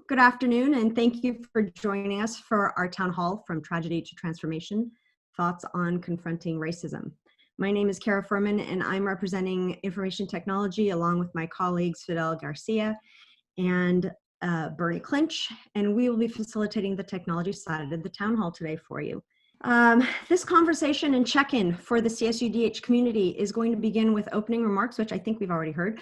Good afternoon, and thank you for joining us for our town hall, From Tragedy to Transformation, Thoughts on Confronting Racism. My name is Kara Furman, and I'm representing information technology along with my colleagues Fidel Garcia and Bernie Clinch, and we will be facilitating the technology side of the town hall today for you. This conversation and check-in for the CSUDH community is going to begin with opening remarks, which I think we've already heard,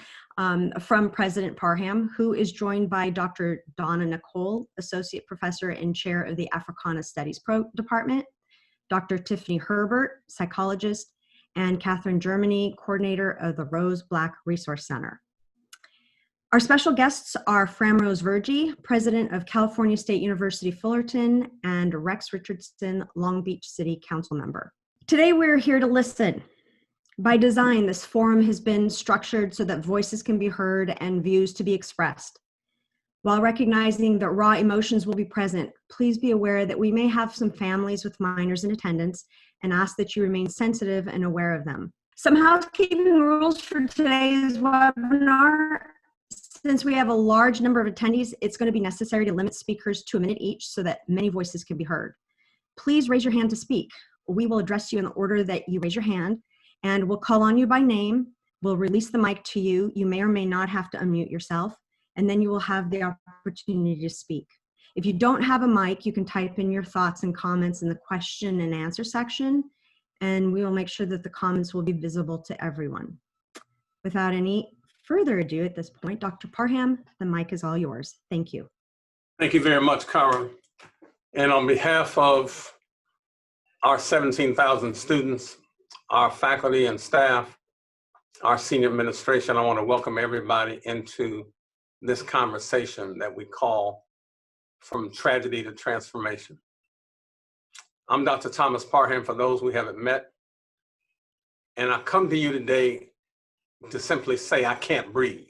from President Parham, who is joined by Dr. Donna Nicole, Associate Professor and Chair of the Africana Studies Department, Dr. Tiffany Herbert, Psychologist, and Catherine Germany, Coordinator of the Rose Black Resource Center. Our special guests are Fram Rose Vergy, President of California State University Fullerton, and Rex Richardson, Long Beach City Council Member. Today we're here to listen. By design, this forum has been structured so that voices can be heard and views to be expressed. While recognizing that raw emotions will be present, please be aware that we may have some families with minors in attendance and ask that you remain sensitive and aware of them. Some housekeeping rules for today's webinar. Since we have a large number of attendees, it's going to be necessary to limit speakers to a minute each so that many voices can be heard. Please raise your hand to speak. We will address you in the order that you raise your hand, and we'll call on you by name. We'll release the mic to you. You may or may not have to unmute yourself, and then you will have the opportunity to speak. If you don't have a mic, you can type in your thoughts and comments in the question and answer section, and we will make sure that the comments will be visible to everyone. Without any further ado at this point, Dr. Parham, the mic is all yours. Thank you. Thank you very much, Kara. And on behalf of our 17,000 students, our faculty and staff, our senior administration, I want to welcome everybody into this conversation that we call From Tragedy to Transformation. I'm Dr. Thomas Parham, for those we haven't met, and I come to you today to simply say I can't breathe.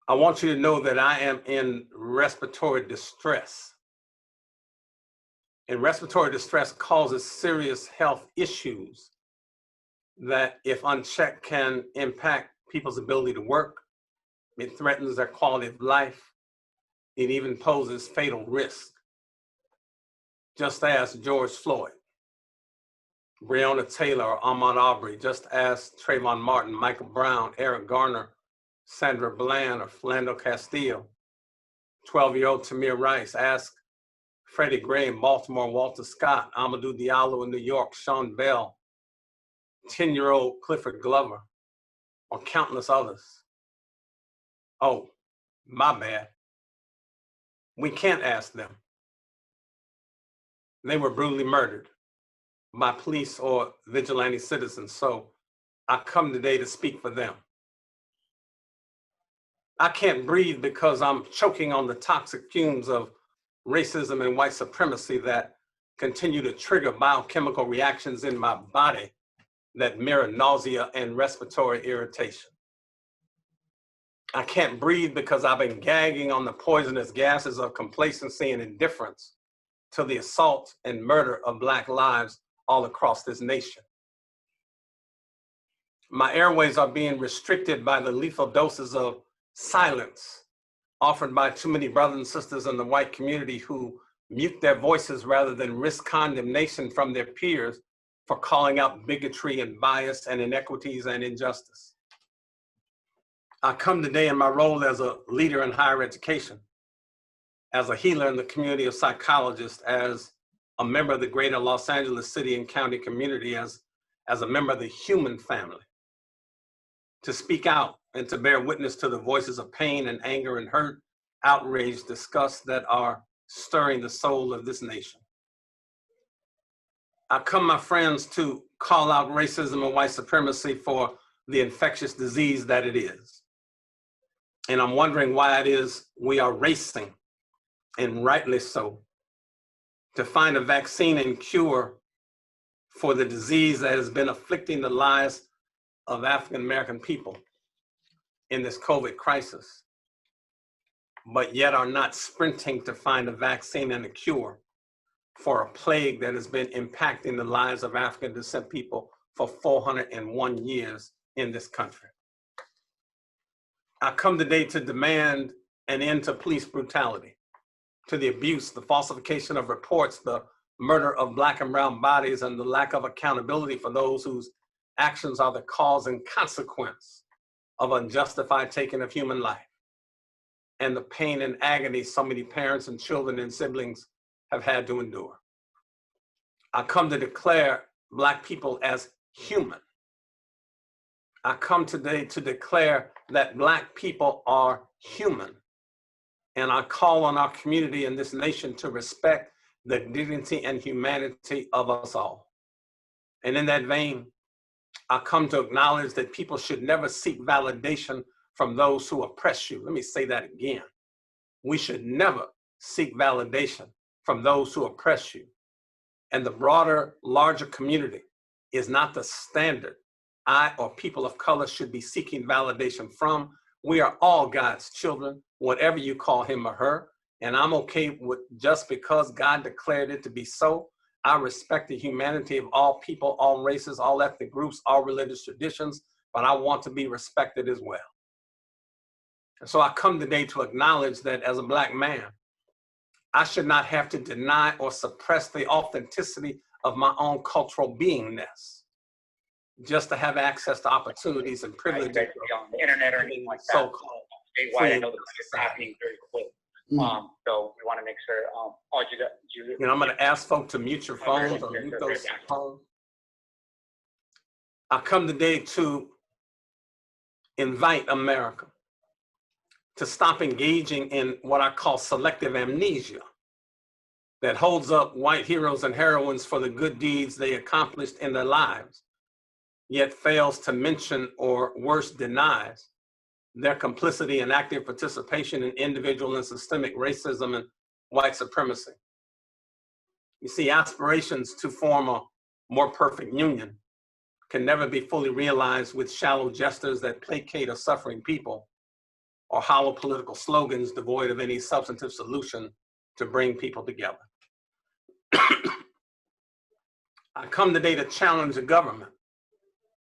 I want you to know that I am in respiratory distress. And respiratory distress causes serious health issues that, if unchecked, can impact people's ability to work. It threatens their quality of life. It even poses fatal risk. Just as George Floyd, Breonna Taylor, or Ahmaud Arbery, just ask Trayvon Martin, Michael Brown, Eric Garner, Sandra Bland, or Philando Castile, 12-year-old Tamir Rice, ask Freddie Gray in Baltimore, Walter Scott, Amadou Diallo in New York, Sean Bell, 10-year-old Clifford Glover, or countless others. Oh, my bad. We can't ask them. They were brutally murdered by police or vigilante citizens, so I come today to speak for them. I can't breathe because I'm choking on the toxic fumes of racism and white supremacy that continue to trigger biochemical reactions in my body that mirror nausea and respiratory irritation. I can't breathe because I've been gagging on the poisonous gases of complacency and indifference to the assault and murder of Black lives all across this nation. My airways are being restricted by the lethal doses of silence offered by too many brothers and sisters in the white community who mute their voices rather than risk condemnation from their peers for calling out bigotry and bias and inequities and injustice. I come today in my role as a leader in higher education, as a healer in the community of psychologists, as a member of the greater Los Angeles city and county community, as a member of the human family, to speak out and to bear witness to the voices of pain and anger and hurt, outrage, disgust that are stirring the soul of this nation. I come, my friends, to call out racism and white supremacy for the infectious disease that it is. And I'm wondering why it is we are racing, and rightly so, to find a vaccine and cure for the disease that has been afflicting the lives of African-American people in this COVID crisis, but yet are not sprinting to find a vaccine and a cure for a plague that has been impacting the lives of African descent people for 401 years in this country. I come today to demand an end to police brutality, to the abuse, the falsification of reports, the murder of Black and brown bodies, and the lack of accountability for those whose actions are the cause and consequence of unjustified taking of human life, and the pain and agony so many parents and children and siblings have had to endure. I come to declare Black people as human. I come today to declare that Black people are human. And I call on our community and this nation to respect the dignity and humanity of us all. And in that vein, I come to acknowledge that people should never seek validation from those who oppress you. Let me say that again. We should never seek validation from those who oppress you. And the broader, larger community is not the standard I or people of color should be seeking validation from. We are all God's children, whatever you call him or her. And I'm okay with just because God declared it to be so. I respect the humanity of all people, all races, all ethnic groups, all religious traditions, but I want to be respected as well. And so I come today to acknowledge that as a Black man, I should not have to deny or suppress the authenticity of my own cultural beingness just to have access to opportunities and privileges on the internet or anything like that. So-called Statewide, I know that it's happening very quick. So we want to make sure. I'm going to ask folks to mute your phones or mute those phones. I come today to invite America to stop engaging in what I call selective amnesia that holds up white heroes and heroines for the good deeds they accomplished in their lives, yet fails to mention or worse denies their complicity and active participation in individual and systemic racism and white supremacy. You see, aspirations to form a more perfect union can never be fully realized with shallow gestures that placate a suffering people or hollow political slogans devoid of any substantive solution to bring people together. I come today to challenge a government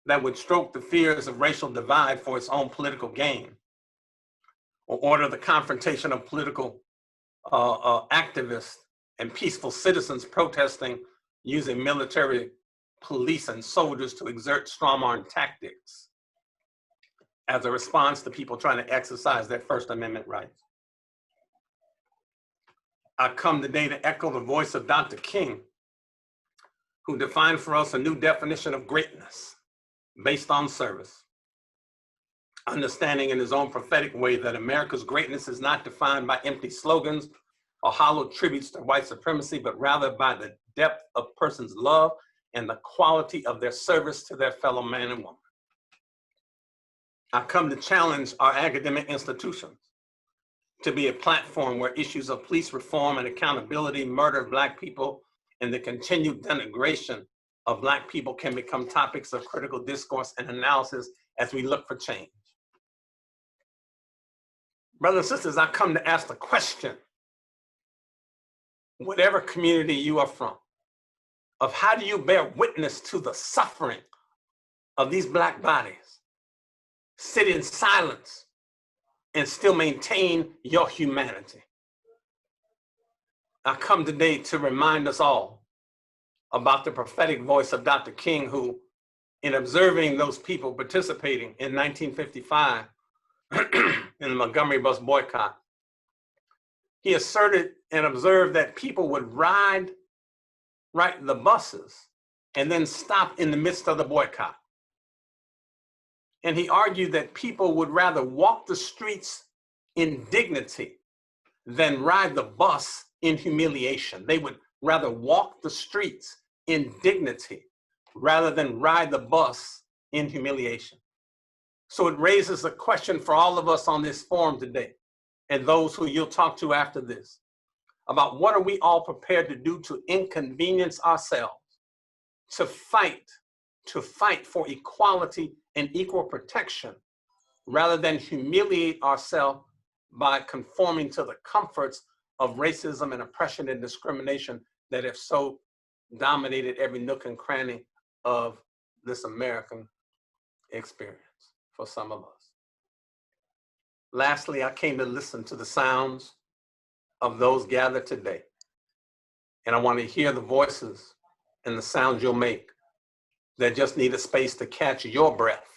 that would stroke the fears of racial divide for its own political gain, or order the confrontation of political activists and peaceful citizens protesting using military, police, and soldiers to exert strawman tactics as a response to people trying to exercise their First Amendment rights. I come today to echo the voice of Dr. King, who defined for us a new definition of greatness based on service, understanding in his own prophetic way that America's greatness is not defined by empty slogans or hollow tributes to white supremacy, but rather by the depth of a person's love and the quality of their service to their fellow man and woman. I come to challenge our academic institutions to be a platform where issues of police reform and accountability, murder of Black people, and the continued denigration of Black people can become topics of critical discourse and analysis as we look for change. Brothers and sisters, I come to ask the question, whatever community you are from, of how do you bear witness to the suffering of these Black bodies, sit in silence, and still maintain your humanity? I come today to remind us all about the prophetic voice of Dr. King, who, in observing those people participating in 1955 in the Montgomery bus boycott, he asserted and observed that people would ride the buses and then stop in the midst of the boycott. And he argued that people would rather walk the streets in dignity than ride the bus in humiliation. They would rather walk the streets in dignity rather than ride the bus in humiliation. So it raises a question for all of us on this forum today, and those who you'll talk to after this, about what are we all prepared to do to inconvenience ourselves, to fight for equality and equal protection, rather than humiliate ourselves by conforming to the comforts of racism and oppression and discrimination that have so dominated every nook and cranny of this American experience for some of us. Lastly, I came to listen to the sounds of those gathered today. And I want to hear the voices and the sounds you'll make that just need a space to catch your breath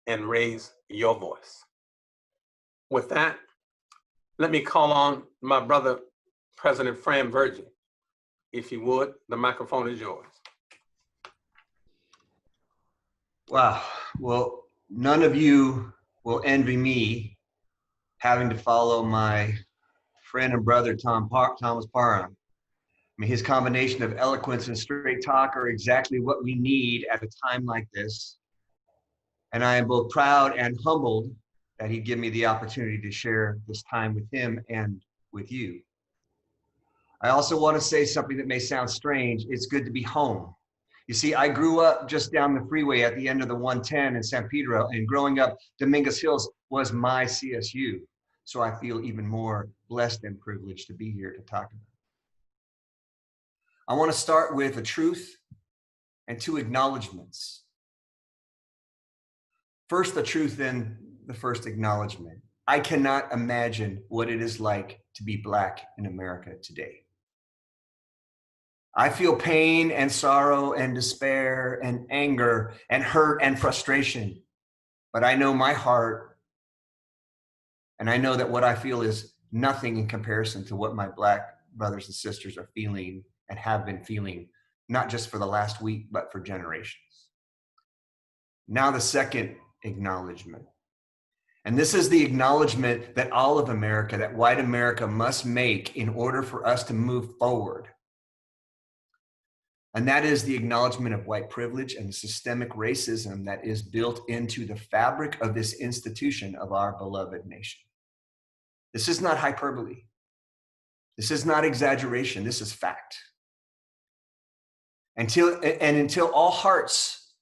and raise your voice. With that, let me call on my brother, President Fran Virgin. If you would, the microphone is yours. Wow. Well, none of you will envy me having to follow my friend and brother, Thomas Parham. I mean, his combination of eloquence and straight talk are exactly what we need at a time like this. And I am both proud and humbled that he gave me the opportunity to share this time with him and with you. I also want to say something that may sound strange. It's good to be home. You see, I grew up just down the freeway at the end of the 110 in San Pedro, and growing up, Dominguez Hills was my CSU. So I feel even more blessed and privileged to be here to talk about it. I want to start with a truth and two acknowledgements. First, the truth, then the first acknowledgement. I cannot imagine what it is like to be Black in America today. I feel pain and sorrow and despair and anger and hurt and frustration, but I know my heart, and I know that what I feel is nothing in comparison to what my Black brothers and sisters are feeling and have been feeling, not just for the last week, but for generations. Now the second acknowledgement. And this is the acknowledgement that all of America, that white America must make in order for us to move forward. And that is the acknowledgement of white privilege and systemic racism that is built into the fabric of this institution of our beloved nation. This is not hyperbole. This is not exaggeration. This is fact. Until all hearts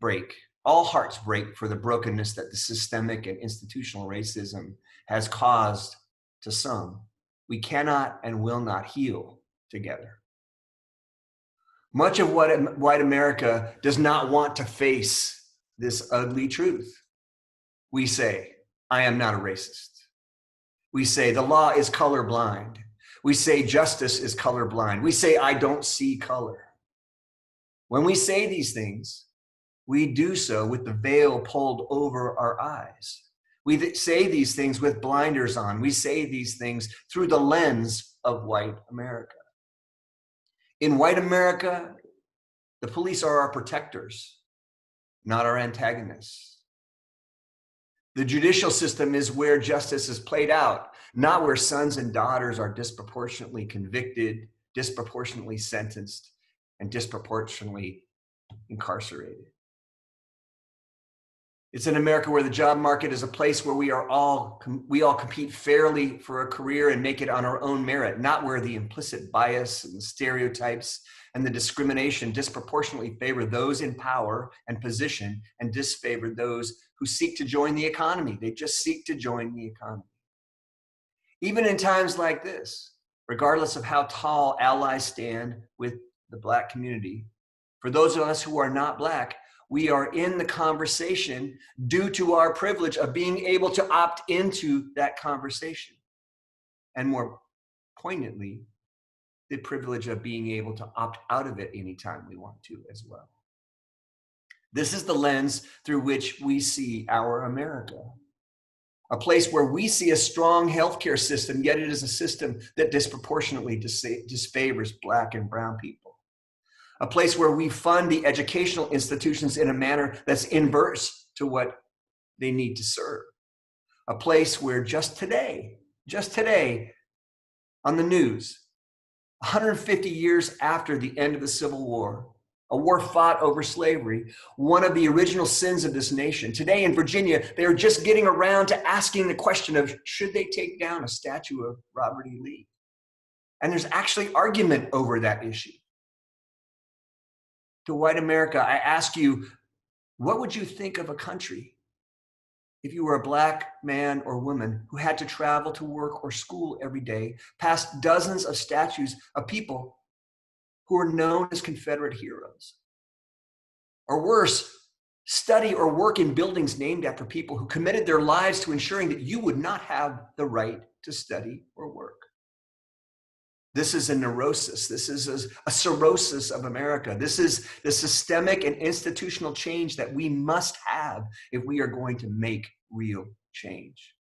break for the brokenness that the systemic and institutional racism has caused to some, we cannot and will not heal together. Much of what white America does not want to face this ugly truth. We say, I am not a racist. We say the law is colorblind. We say justice is colorblind. We say I don't see color. When we say these things, we do so with the veil pulled over our eyes. We say these things with blinders on. We say these things through the lens of white America. In white America, the police are our protectors, not our antagonists. The judicial system is where justice is played out, not where sons and daughters are disproportionately convicted, disproportionately sentenced, and disproportionately incarcerated. It's in America where the job market is a place where we all compete fairly for a career and make it on our own merit, not where the implicit bias and the stereotypes and the discrimination disproportionately favor those in power and position and disfavor those who seek to join the economy. They just seek to join the economy. Even in times like this, regardless of how tall allies stand with the Black community, for those of us who are not Black, we are in the conversation due to our privilege of being able to opt into that conversation. And more poignantly, the privilege of being able to opt out of it anytime we want to as well. This is the lens through which we see our America. A place where we see a strong healthcare system, yet it is a system that disproportionately disfavors Black and brown people. A place where we fund the educational institutions in a manner that's inverse to what they need to serve. A place where just today on the news, 150 years after the end of the Civil War, a war fought over slavery, one of the original sins of this nation. Today in Virginia, they are just getting around to asking the question of, should they take down a statue of Robert E. Lee? And there's actually argument over that issue. To white America, I ask you, what would you think of a country if you were a Black man or woman who had to travel to work or school every day past dozens of statues of people who are known as Confederate heroes? Or worse, study or work in buildings named after people who committed their lives to ensuring that you would not have the right to study or work. This is a neurosis. This is a cirrhosis of America. This is the systemic and institutional change that we must have if we are going to make real change.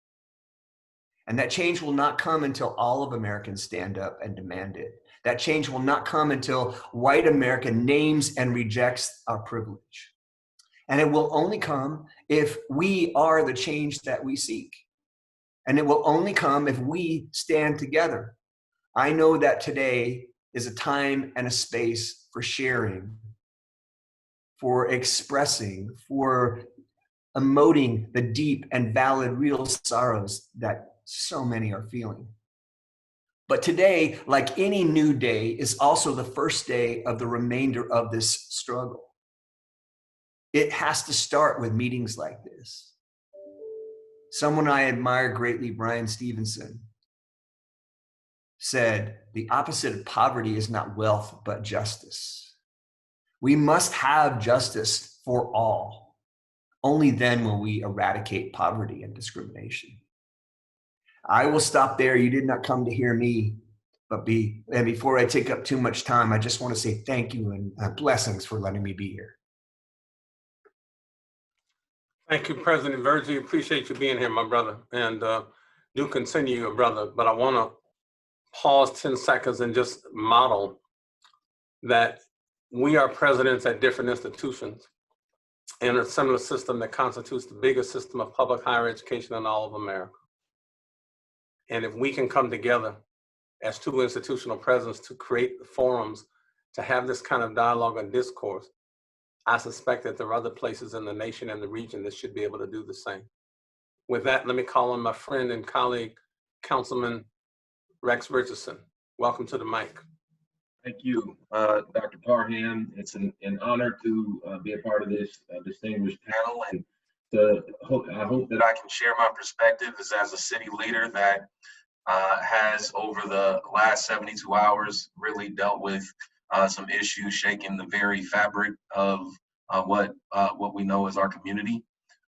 And that change will not come until all of Americans stand up and demand it. That change will not come until white America names and rejects our privilege. And it will only come if we are the change that we seek. And it will only come if we stand together. I know that today is a time and a space for sharing, for expressing, for emoting the deep and valid real sorrows that so many are feeling. But today, like any new day, is also the first day of the remainder of this struggle. It has to start with meetings like this. Someone I admire greatly, Brian Stevenson, said, the opposite of poverty is not wealth, but justice. We must have justice for all. Only then will we eradicate poverty and discrimination. I will stop there. You did not come to hear me, but before I take up too much time, I just want to say thank you and blessings for letting me be here. Thank you, President Virgie. Appreciate you being here, my brother. And do continue, brother. But I want to pause 10 seconds and just model that we are presidents at different institutions in a similar system that constitutes the biggest system of public higher education in all of America. And if we can come together as two institutional presidents to create the forums to have this kind of dialogue and discourse, I suspect that there are other places in the nation and the region that should be able to do the same. With that, let me call on my friend and colleague, Councilman Rex Richardson. Welcome to the mic. Thank you, Dr. Parham. It's an honor to be a part of this distinguished panel, and I hope that I can share my perspective as a city leader that has, over the last 72 hours, really dealt with some issues shaking the very fabric of what we know as our community.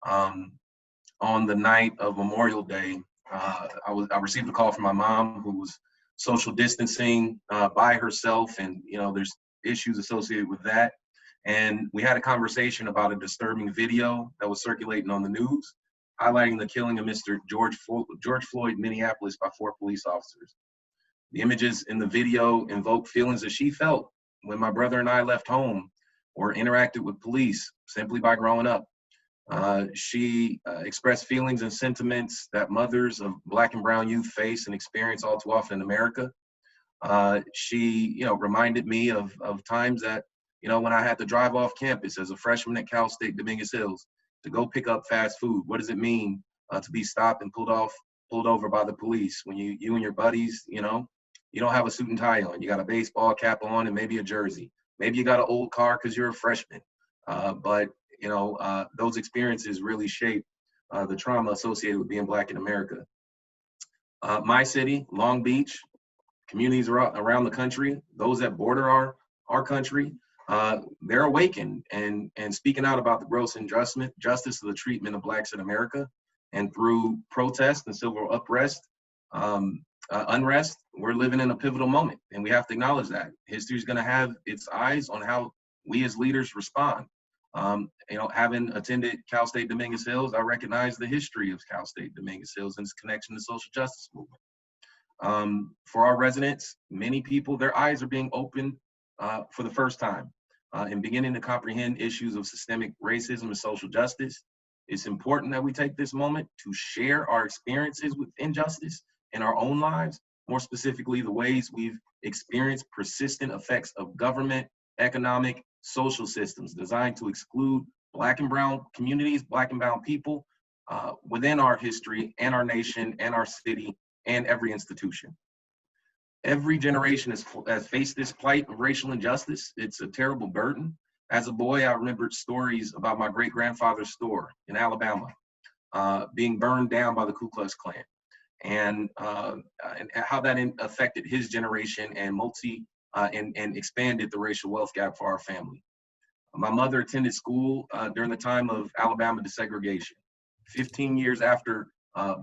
On the night of Memorial Day, I received a call from my mom, who was social distancing by herself, and there's issues associated with that. And we had a conversation about a disturbing video that was circulating on the news, highlighting the killing of Mr. George Floyd, Minneapolis, by 4 police officers. The images in the video invoke feelings that she felt when my brother and I left home or interacted with police simply by growing up. She expressed feelings and sentiments that mothers of Black and brown youth face and experience all too often in America. She, reminded me of times that, when I had to drive off campus as a freshman at Cal State Dominguez Hills to go pick up fast food. What does it mean to be stopped and pulled over by the police when you and your buddies, you don't have a suit and tie on, you got a baseball cap on and maybe a jersey. Maybe you got an old car because you're a freshman. But those experiences really shape the trauma associated with being Black in America. My city, Long Beach, communities around the country, those that border our country, they're awakened and speaking out about the gross injustice of the treatment of Blacks in America. And through protest and civil unrest, we're living in a pivotal moment, and we have to acknowledge that. History is going to have its eyes on how we as leaders respond. Having attended Cal State Dominguez Hills, I recognize the history of Cal State Dominguez Hills and its connection to the social justice movement. For our residents, many people, their eyes are being opened for the first time and beginning to comprehend issues of systemic racism and social justice. It's important that we take this moment to share our experiences with injustice in our own lives, more specifically, the ways we've experienced persistent effects of government, economic, social systems designed to exclude Black and brown communities, Black and brown people within our history and our nation and our city and every institution. Every generation has faced this plight of racial injustice. It's a terrible burden. As a boy, I remembered stories about my great-grandfather's store in Alabama being burned down by the Ku Klux Klan, and how that affected his generation and expanded the racial wealth gap for our family. My mother attended school during the time of Alabama desegregation. 15 years after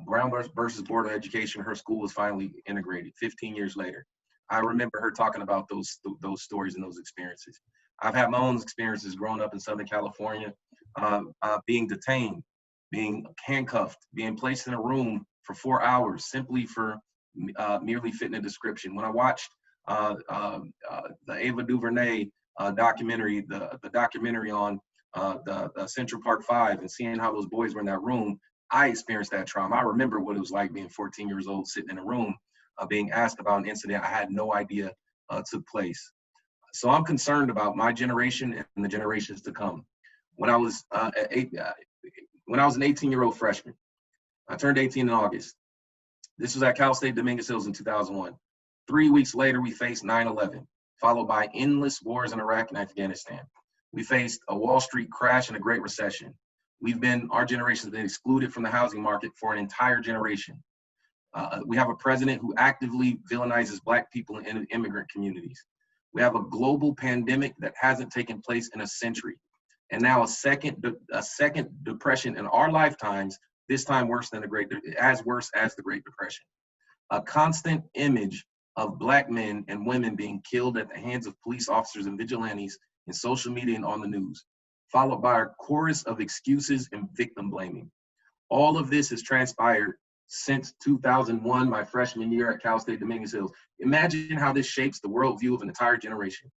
Brown versus Board of Education, her school was finally integrated. 15 years later, I remember her talking about those stories and those experiences. I've had my own experiences growing up in Southern California, being detained, being handcuffed, being placed in a room for 4 hours simply for merely fitting a description. When I watched the Ava DuVernay documentary, the documentary on the Central Park Five, and seeing how those boys were in that room, I experienced that trauma. I remember what it was like being 14 years old, sitting in a room, being asked about an incident I had no idea took place. So I'm concerned about my generation and the generations to come. When I was an 18-year-old freshman, I turned 18 in August. This was at Cal State Dominguez Hills in 2001. 3 weeks later, we faced 9/11, followed by endless wars in Iraq and Afghanistan. We faced a Wall Street crash and a Great Recession. Our generation has been excluded from the housing market for an entire generation. We have a president who actively villainizes Black people in immigrant communities. We have a global pandemic that hasn't taken place in a century. And now a second depression in our lifetimes, this time worse as worse as the Great Depression. A constant image of Black men and women being killed at the hands of police officers and vigilantes in social media and on the news, followed by a chorus of excuses and victim blaming. All of this has transpired since 2001, my freshman year at Cal State Dominguez Hills. Imagine how this shapes the worldview of an entire generation.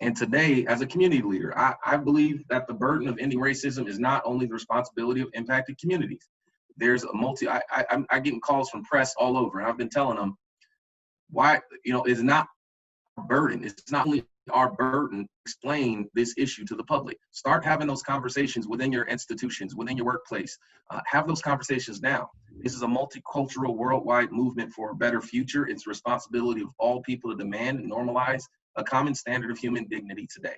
And today, as a community leader, I believe that the burden of ending racism is not only the responsibility of impacted communities. There's I'm getting calls from press all over, and I've been telling them, why, it's not a burden. It's not only our burden to explain this issue to the public. Start having those conversations within your institutions, within your workplace. Have those conversations now. This is a multicultural worldwide movement for a better future. It's the responsibility of all people to demand and normalize a common standard of human dignity today.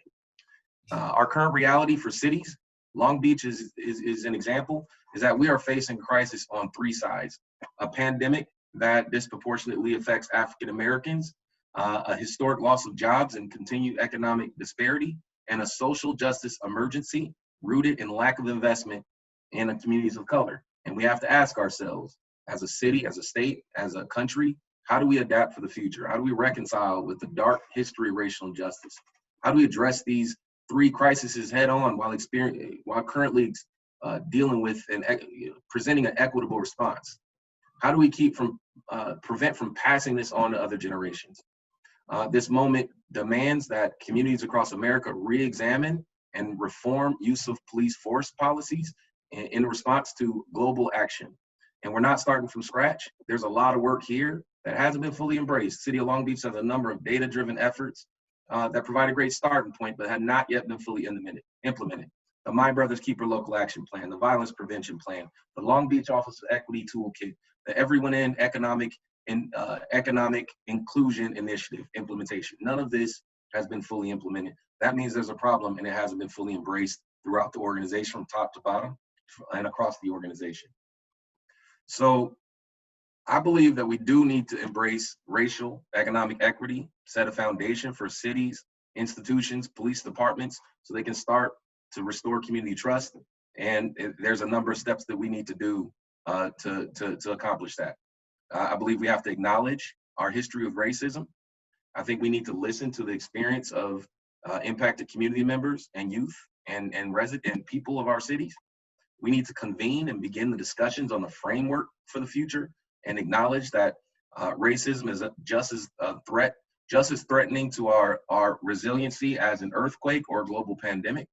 Our current reality for cities, Long Beach is an example, is that we are facing crisis on three sides. A pandemic that disproportionately affects African Americans, a historic loss of jobs and continued economic disparity, and a social justice emergency rooted in lack of investment in the communities of color. And we have to ask ourselves, as a city, as a state, as a country, how do we adapt for the future? How do we reconcile with the dark history of racial injustice? How do we address these three crises head on while currently dealing with and presenting an equitable response? How do we prevent from passing this on to other generations? This moment demands that communities across America re-examine and reform use of police force policies in response to global action. And we're not starting from scratch. There's a lot of work here that hasn't been fully embraced. City of Long Beach has a number of data-driven efforts that provide a great starting point, but have not yet been fully implemented. The My Brothers Keeper Local Action Plan, the Violence Prevention Plan, the Long Beach Office of Equity Toolkit, the Everyone In Economic Inclusion Initiative implementation. None of this has been fully implemented. That means there's a problem and it hasn't been fully embraced throughout the organization from top to bottom and across the organization. So I believe that we do need to embrace racial economic equity, set a foundation for cities, institutions, police departments, so they can start to restore community trust. And there's a number of steps that we need to do to accomplish that. I believe we have to acknowledge our history of racism. I think we need to listen to the experience of impacted community members and youth and resident people of our cities. We need to convene and begin the discussions on the framework for the future and acknowledge that racism is just as threatening to our resiliency as an earthquake or a global pandemic.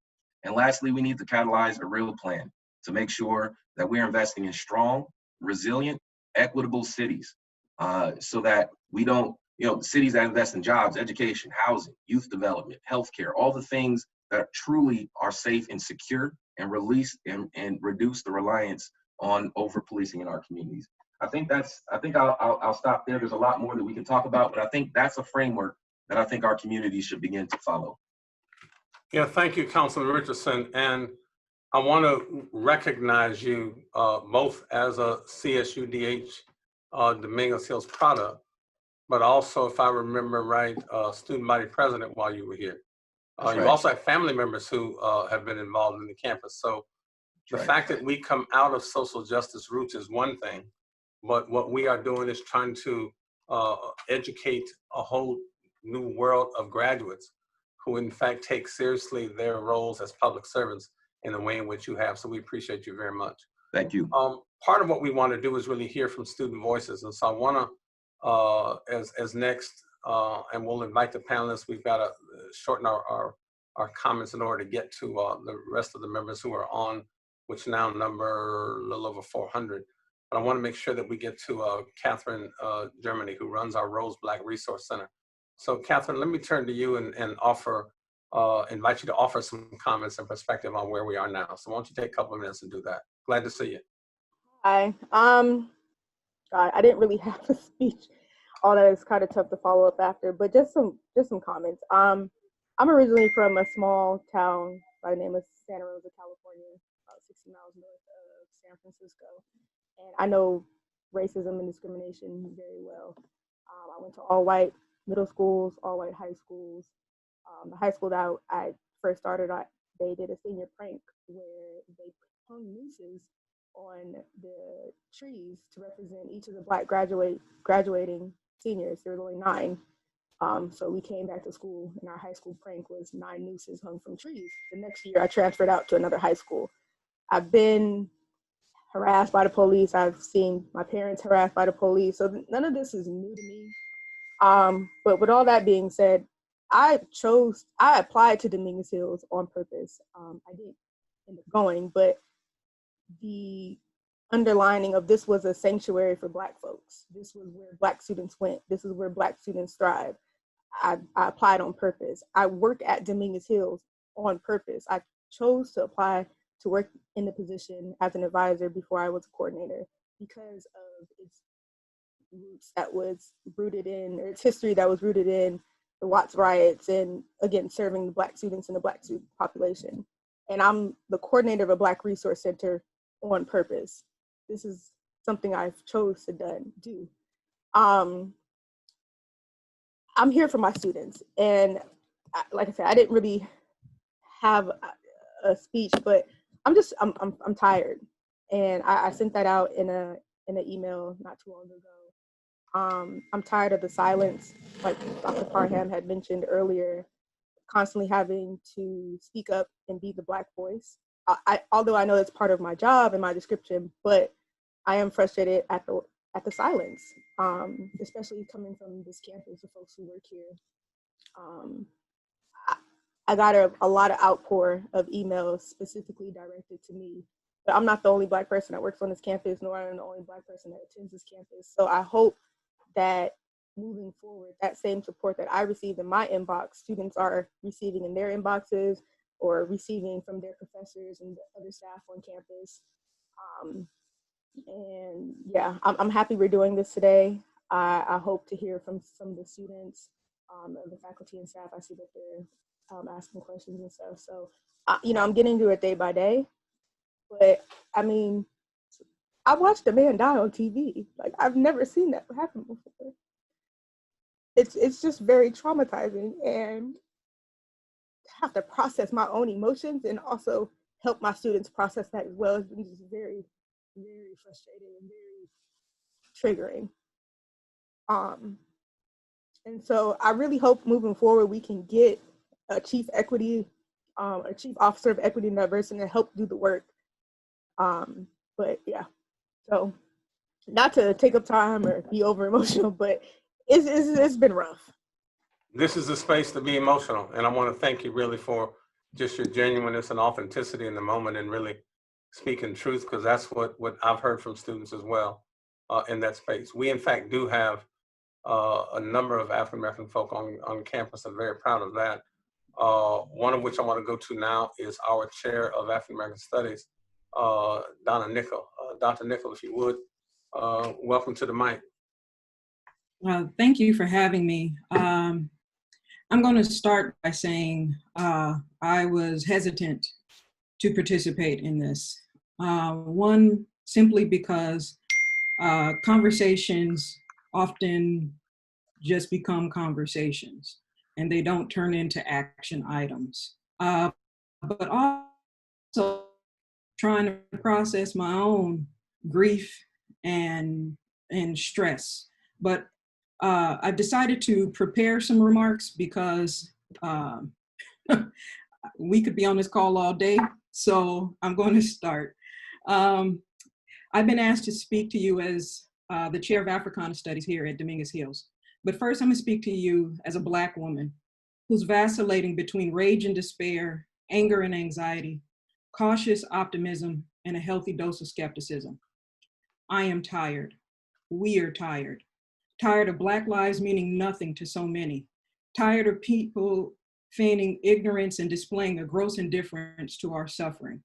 And lastly, we need to catalyze a real plan to make sure that we're investing in strong, resilient, equitable cities so that we don't, cities that invest in jobs, education, housing, youth development, healthcare, all the things that truly are safe and secure and release and reduce the reliance on over-policing in our communities. I think I'll stop there. There's a lot more that we can talk about, but I think that's a framework that I think our communities should begin to follow. Yeah, thank you, Councilman Richardson. And I want to recognize you both as a CSUDH Dominguez Hills product, but also, if I remember right, student body president while you were here. That's You right. also have family members who have been involved in the campus. So the That's right. fact that we come out of social justice roots is one thing, but what we are doing is trying to educate a whole new world of graduates who in fact take seriously their roles as public servants in the way in which you have. So we appreciate you very much. Thank you. Part of what we want to do is really hear from student voices. And so I want to, as next, and we'll invite the panelists, we've got to shorten our comments in order to get to the rest of the members who are on, which now number a little over 400. But I want to make sure that we get to Catherine Germany, who runs our Rose Black Resource Center. So Catherine, let me turn to you and invite you to offer some comments and perspective on where we are now. So why don't you take a couple of minutes and do that? Glad to see you. Hi. I didn't really have a speech. All that is kind of tough to follow up after, but just some comments. I'm originally from a small town by the name of Santa Rosa, California, about 60 miles north of San Francisco, and I know racism and discrimination very well. I went to all white middle schools, all white high schools. The high school that I first started at, they did a senior prank where they hung nooses on the trees to represent each of the Black graduating seniors. There was only 9. So we came back to school and our high school prank was 9 nooses hung from trees. The next year I transferred out to another high school. I've been harassed by the police. I've seen my parents harassed by the police. So none of this is new to me. But with all that being said, I applied to Dominguez Hills on purpose. I didn't end up going, but the underlining of this was a sanctuary for Black folks. This was where Black students went. This is where Black students thrive. I applied on purpose. I worked at Dominguez Hills on purpose. I chose to apply to work in the position as an advisor before I was a coordinator because of its roots that was rooted in, or its history that was rooted in the Watts riots and, again, serving the Black students and the Black student population. And I'm the coordinator of a Black Resource Center on purpose. This is something I've chose to do. I'm here for my students. And like I said, I didn't really have a speech, but I'm tired. And I sent that out in an email not too long ago. I'm tired of the silence, like Dr. Parham had mentioned earlier, constantly having to speak up and be the Black voice. Although I know it's part of my job and my description, but I am frustrated at the silence, especially coming from this campus, the folks who work here. I got a lot of outpour of emails specifically directed to me, but I'm not the only Black person that works on this campus, nor am I the only Black person that attends this campus. So I hope that moving forward, that same support that I received in my inbox, students are receiving in their inboxes or receiving from their professors and the other staff on campus. And yeah, I'm happy we're doing this today. I hope to hear from some of the students, the faculty and staff. I see that they're asking questions and stuff. So, I'm getting through it day by day. But I mean, I watched a man die on TV. Like, I've never seen that happen before. It's just very traumatizing, and have to process my own emotions and also help my students process that as well. It's been just very, very frustrating and very triggering. And so I really hope moving forward we can get a chief officer of equity and diversity to help do the work. But yeah, so not to take up time or be over emotional, but it's been rough. This is a space to be emotional, and I want to thank you really for just your genuineness and authenticity in the moment and really speaking truth, because that's what I've heard from students as well in that space. We in fact do have a number of African American folk on campus. I'm very proud of that. One of which I want to go to now is our chair of African American Studies, Donna Nickel. Dr. Nickel, if you would, welcome to the mic. Thank you for having me. I'm going to start by saying I was hesitant to participate in this. One, simply because conversations often just become conversations. and they don't turn into action items. But also trying to process my own grief and stress. But I've decided to prepare some remarks because we could be on this call all day. So I'm going to start. I've been asked to speak to you as the chair of Africana Studies here at Dominguez Hills. But first I'm gonna speak to you as a Black woman who's vacillating between rage and despair, anger and anxiety, cautious optimism, and a healthy dose of skepticism. I am tired. We are tired. Tired of Black lives meaning nothing to so many. Tired of people feigning ignorance and displaying a gross indifference to our suffering.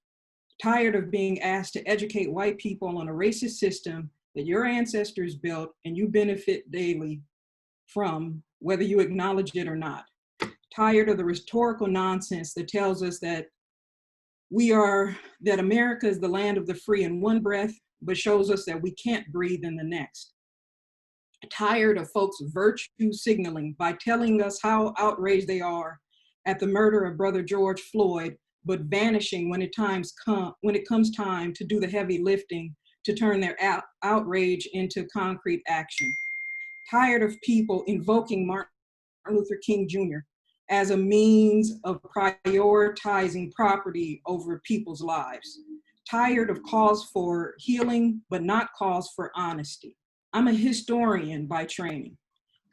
Tired of being asked to educate white people on a racist system that your ancestors built and you benefit daily from, whether you acknowledge it or not. Tired of the rhetorical nonsense that tells us that that America is the land of the free in one breath, but shows us that we can't breathe in the next. Tired of folks virtue signaling by telling us how outraged they are at the murder of Brother George Floyd, but vanishing when it comes time to do the heavy lifting to turn their outrage into concrete action. Tired of people invoking Martin Luther King Jr. as a means of prioritizing property over people's lives. Tired of calls for healing, but not calls for honesty. I'm a historian by training.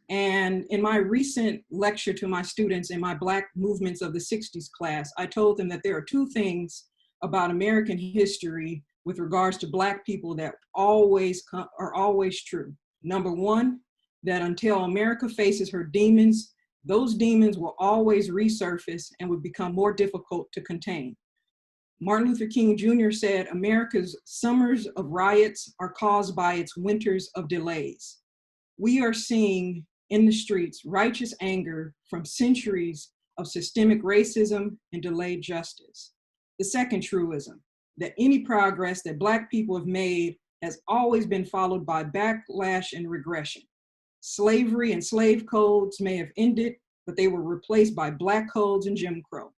And in my recent lecture to my students in my Black Movements of the 60s class, I told them that there are two things about American history with regards to Black people that are always true. Number one, that until America faces her demons, those demons will always resurface and would become more difficult to contain. Martin Luther King Jr. said, America's summers of riots are caused by its winters of delays. We are seeing in the streets righteous anger from centuries of systemic racism and delayed justice. The second truism, that any progress that Black people have made has always been followed by backlash and regression. Slavery and slave codes may have ended, but they were replaced by Black codes and Jim Crow.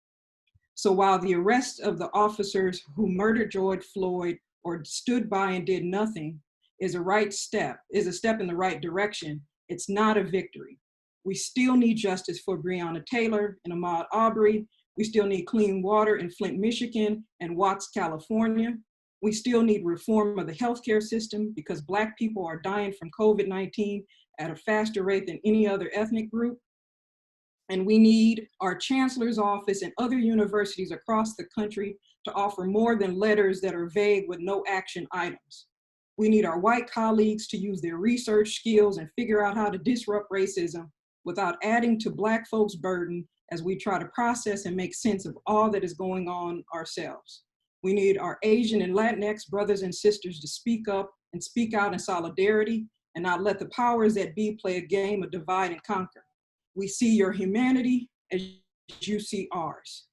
So while the arrest of the officers who murdered George Floyd or stood by and did nothing is a step in the right direction, it's not a victory. We still need justice for Breonna Taylor and Ahmaud Arbery. We still need clean water in Flint, Michigan and Watts, California. We still need reform of the healthcare system because Black people are dying from COVID-19 at a faster rate than any other ethnic group. And we need our chancellor's office and other universities across the country to offer more than letters that are vague with no action items. We need our white colleagues to use their research skills and figure out how to disrupt racism without adding to Black folks' burden as we try to process and make sense of all that is going on ourselves. We need our Asian and Latinx brothers and sisters to speak up and speak out in solidarity and not let the powers that be play a game of divide and conquer. We see your humanity as you see ours.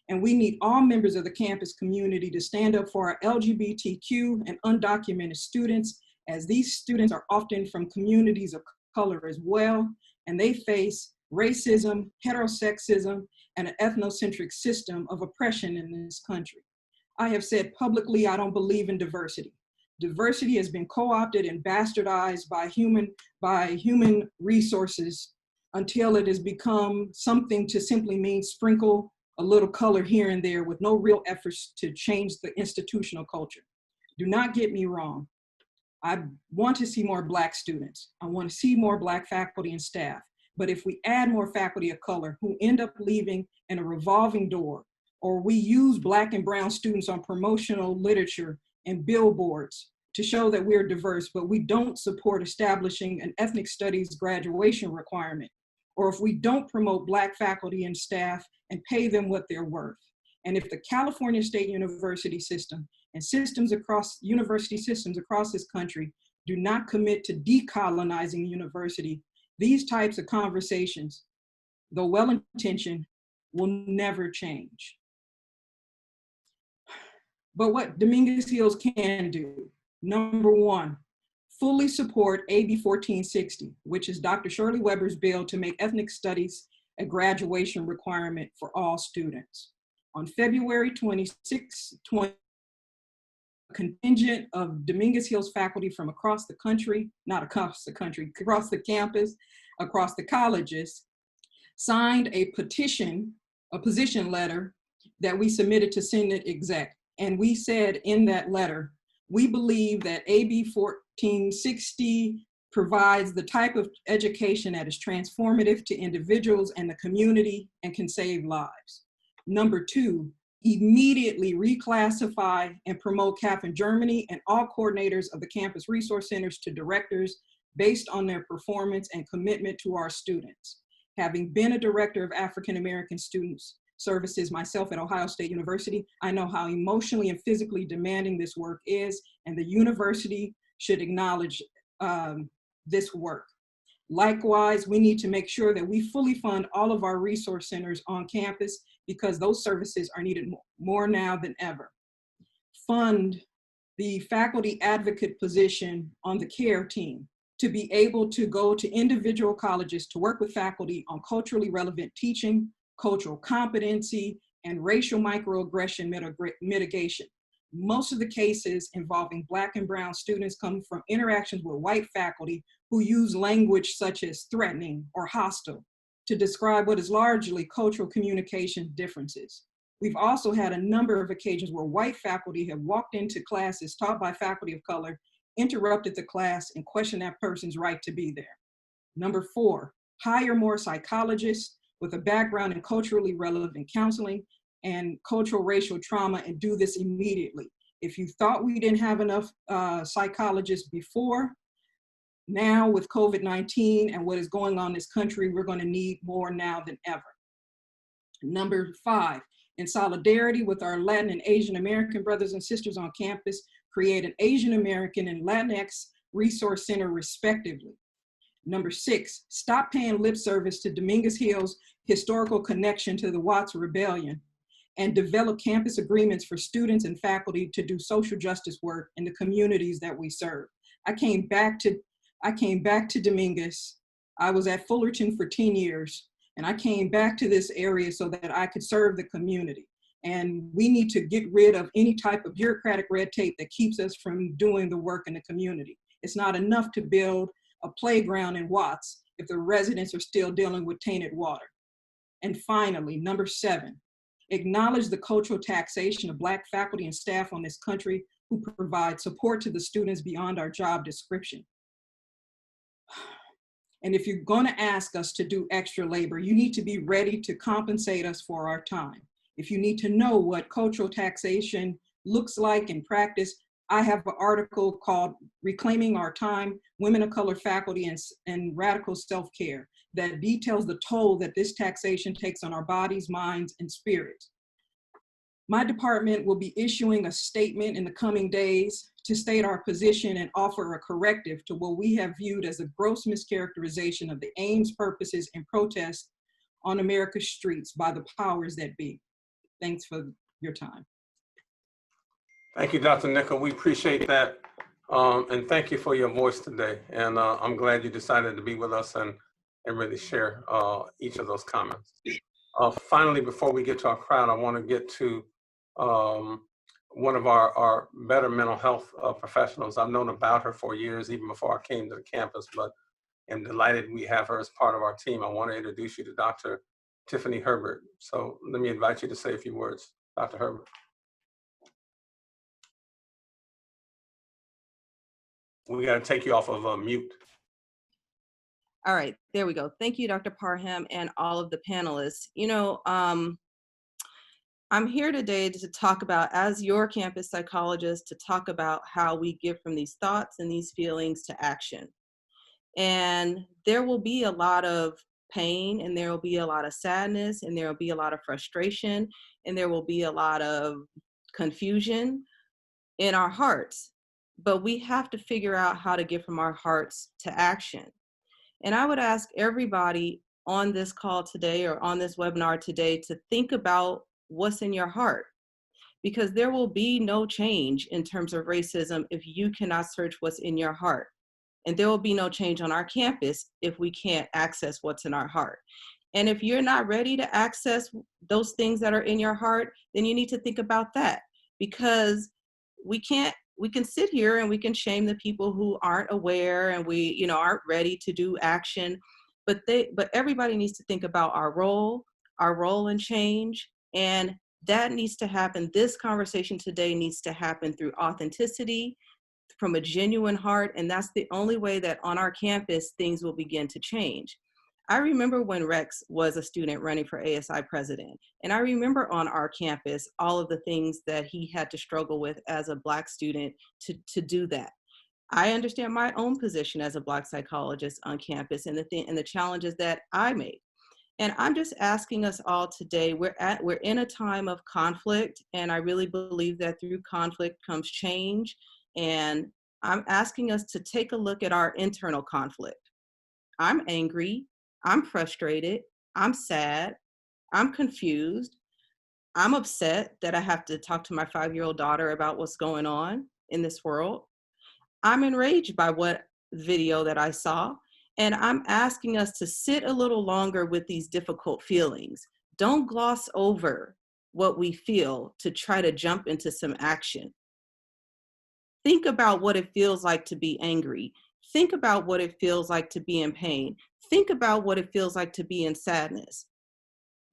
And we need all members of the campus community to stand up for our LGBTQ and undocumented students, as these students are often from communities of color as well, and they face racism, heterosexism, and an ethnocentric system of oppression in this country. I have said publicly, I don't believe in diversity. Diversity has been co-opted and bastardized by human resources until it has become something to simply mean sprinkle a little color here and there with no real efforts to change the institutional culture. Do not get me wrong. I want to see more Black students. I want to see more Black faculty and staff. But if we add more faculty of color who end up leaving in a revolving door, or we use Black and brown students on promotional literature and billboards to show that we're diverse, but we don't support establishing an ethnic studies graduation requirement, or if we don't promote Black faculty and staff and pay them what they're worth. And if the California State University system and university systems across this country do not commit to decolonizing university, these types of conversations, though well-intentioned, will never change. But what Dominguez Hills can do, number one, fully support AB 1460, which is Dr. Shirley Weber's bill to make ethnic studies a graduation requirement for all students. On February 26, a contingent of Dominguez Hills faculty from across the country, not across the country, across the campus, across the colleges, signed a petition, a position letter that we submitted to Senate Exec. And we said in that letter, we believe that AB 1460 provides the type of education that is transformative to individuals and the community and can save lives. Number two, immediately reclassify and promote CAF in Germany and all coordinators of the campus resource centers to directors based on their performance and commitment to our students. Having been a director of African American students services myself at Ohio State University, I know how emotionally and physically demanding this work is, and the university should acknowledge this work. Likewise, we need to make sure that we fully fund all of our resource centers on campus because those services are needed more now than ever. Fund the faculty advocate position on the CARE team to be able to go to individual colleges to work with faculty on culturally relevant teaching, cultural competency, and racial microaggression mitigation. Most of the cases involving Black and brown students come from interactions with white faculty who use language such as threatening or hostile to describe what is largely cultural communication differences. We've also had a number of occasions where white faculty have walked into classes taught by faculty of color, interrupted the class, and questioned that person's right to be there. Number four, hire more psychologists with a background in culturally relevant counseling and cultural racial trauma, and do this immediately. If you thought we didn't have enough psychologists before, now with COVID-19 and what is going on in this country, we're going to need more now than ever. Number five, in solidarity with our Latin and Asian American brothers and sisters on campus, create an Asian American and Latinx resource center respectively. Number six, stop paying lip service to Dominguez Hills' historical connection to the Watts Rebellion and develop campus agreements for students and faculty to do social justice work in the communities that we serve. I came back to Dominguez. I was at Fullerton for 10 years, and I came back to this area so that I could serve the community. And we need to get rid of any type of bureaucratic red tape that keeps us from doing the work in the community. It's not enough to build a playground in Watts if the residents are still dealing with tainted water. And finally, number seven, acknowledge the cultural taxation of Black faculty and staff on this country who provide support to the students beyond our job description. And if you're going to ask us to do extra labor, you need to be ready to compensate us for our time. If you need to know what cultural taxation looks like in practice, I have an article called Reclaiming Our Time, Women of Color Faculty and Radical Self-Care that details the toll that this taxation takes on our bodies, minds, and spirits. My department will be issuing a statement in the coming days to state our position and offer a corrective to what we have viewed as a gross mischaracterization of the aims, purposes, and protests on America's streets by the powers that be. Thanks for your time. Thank you, Dr. Nickel. We appreciate that. And thank you for your voice today. And I'm glad you decided to be with us and really share each of those comments. Finally, before we get to our crowd, I want to get to one of our better mental health professionals. I've known about her for years, even before I came to the campus, but I'm delighted we have her as part of our team. I want to introduce you to Dr. Tiffany Herbert. So let me invite you to say a few words, Dr. Herbert. We got to take you off of mute. All right, there we go. Thank you, Dr. Parham, and all of the panelists. You know, I'm here today to talk about, as your campus psychologist, to talk about how we get from these thoughts and these feelings to action. And there will be a lot of pain, and there will be a lot of sadness, and there will be a lot of frustration, and there will be a lot of confusion in our hearts. But we have to figure out how to get from our hearts to action. And I would ask everybody on this call today or on this webinar today to think about what's in your heart, because there will be no change in terms of racism if you cannot search what's in your heart. And there will be no change on our campus if we can't access what's in our heart. And if you're not ready to access those things that are in your heart, then you need to think about that, because we can sit here and we can shame the people who aren't aware and aren't ready to do action. But everybody needs to think about our role in change. And that needs to happen. This conversation today needs to happen through authenticity, from a genuine heart. And that's the only way that on our campus, things will begin to change. I remember when Rex was a student running for ASI president, and I remember on our campus all of the things that he had to struggle with as a Black student to do that. I understand my own position as a Black psychologist on campus and the challenges that I made. And I'm just asking us all today, we're in a time of conflict, and I really believe that through conflict comes change. And I'm asking us to take a look at our internal conflict. I'm angry. I'm frustrated, I'm sad, I'm confused, I'm upset that I have to talk to my 5-year-old daughter about what's going on in this world. I'm enraged by what video that I saw, and I'm asking us to sit a little longer with these difficult feelings. Don't gloss over what we feel to try to jump into some action. Think about what it feels like to be angry. Think about what it feels like to be in pain. Think about what it feels like to be in sadness.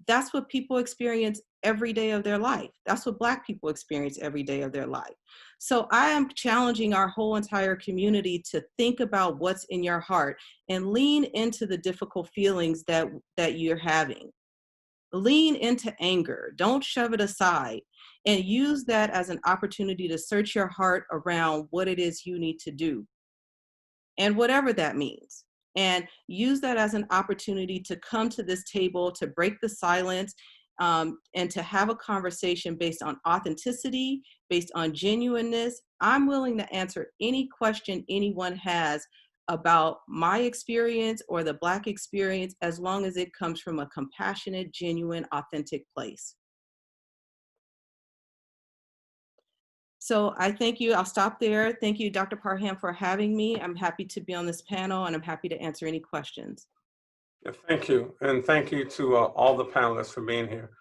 That's what people experience every day of their life. That's what Black people experience every day of their life. So I am challenging our whole entire community to think about what's in your heart and lean into the difficult feelings that you're having. Lean into anger. Don't shove it aside, and use that as an opportunity to search your heart around what it is you need to do, and whatever that means. And use that as an opportunity to come to this table, to break the silence, and to have a conversation based on authenticity, based on genuineness. I'm willing to answer any question anyone has about my experience or the Black experience, as long as it comes from a compassionate, genuine, authentic place. So I thank you. I'll stop there. Thank you, Dr. Parham, for having me. I'm happy to be on this panel, and I'm happy to answer any questions. Yeah, thank you. And thank you to all the panelists for being here.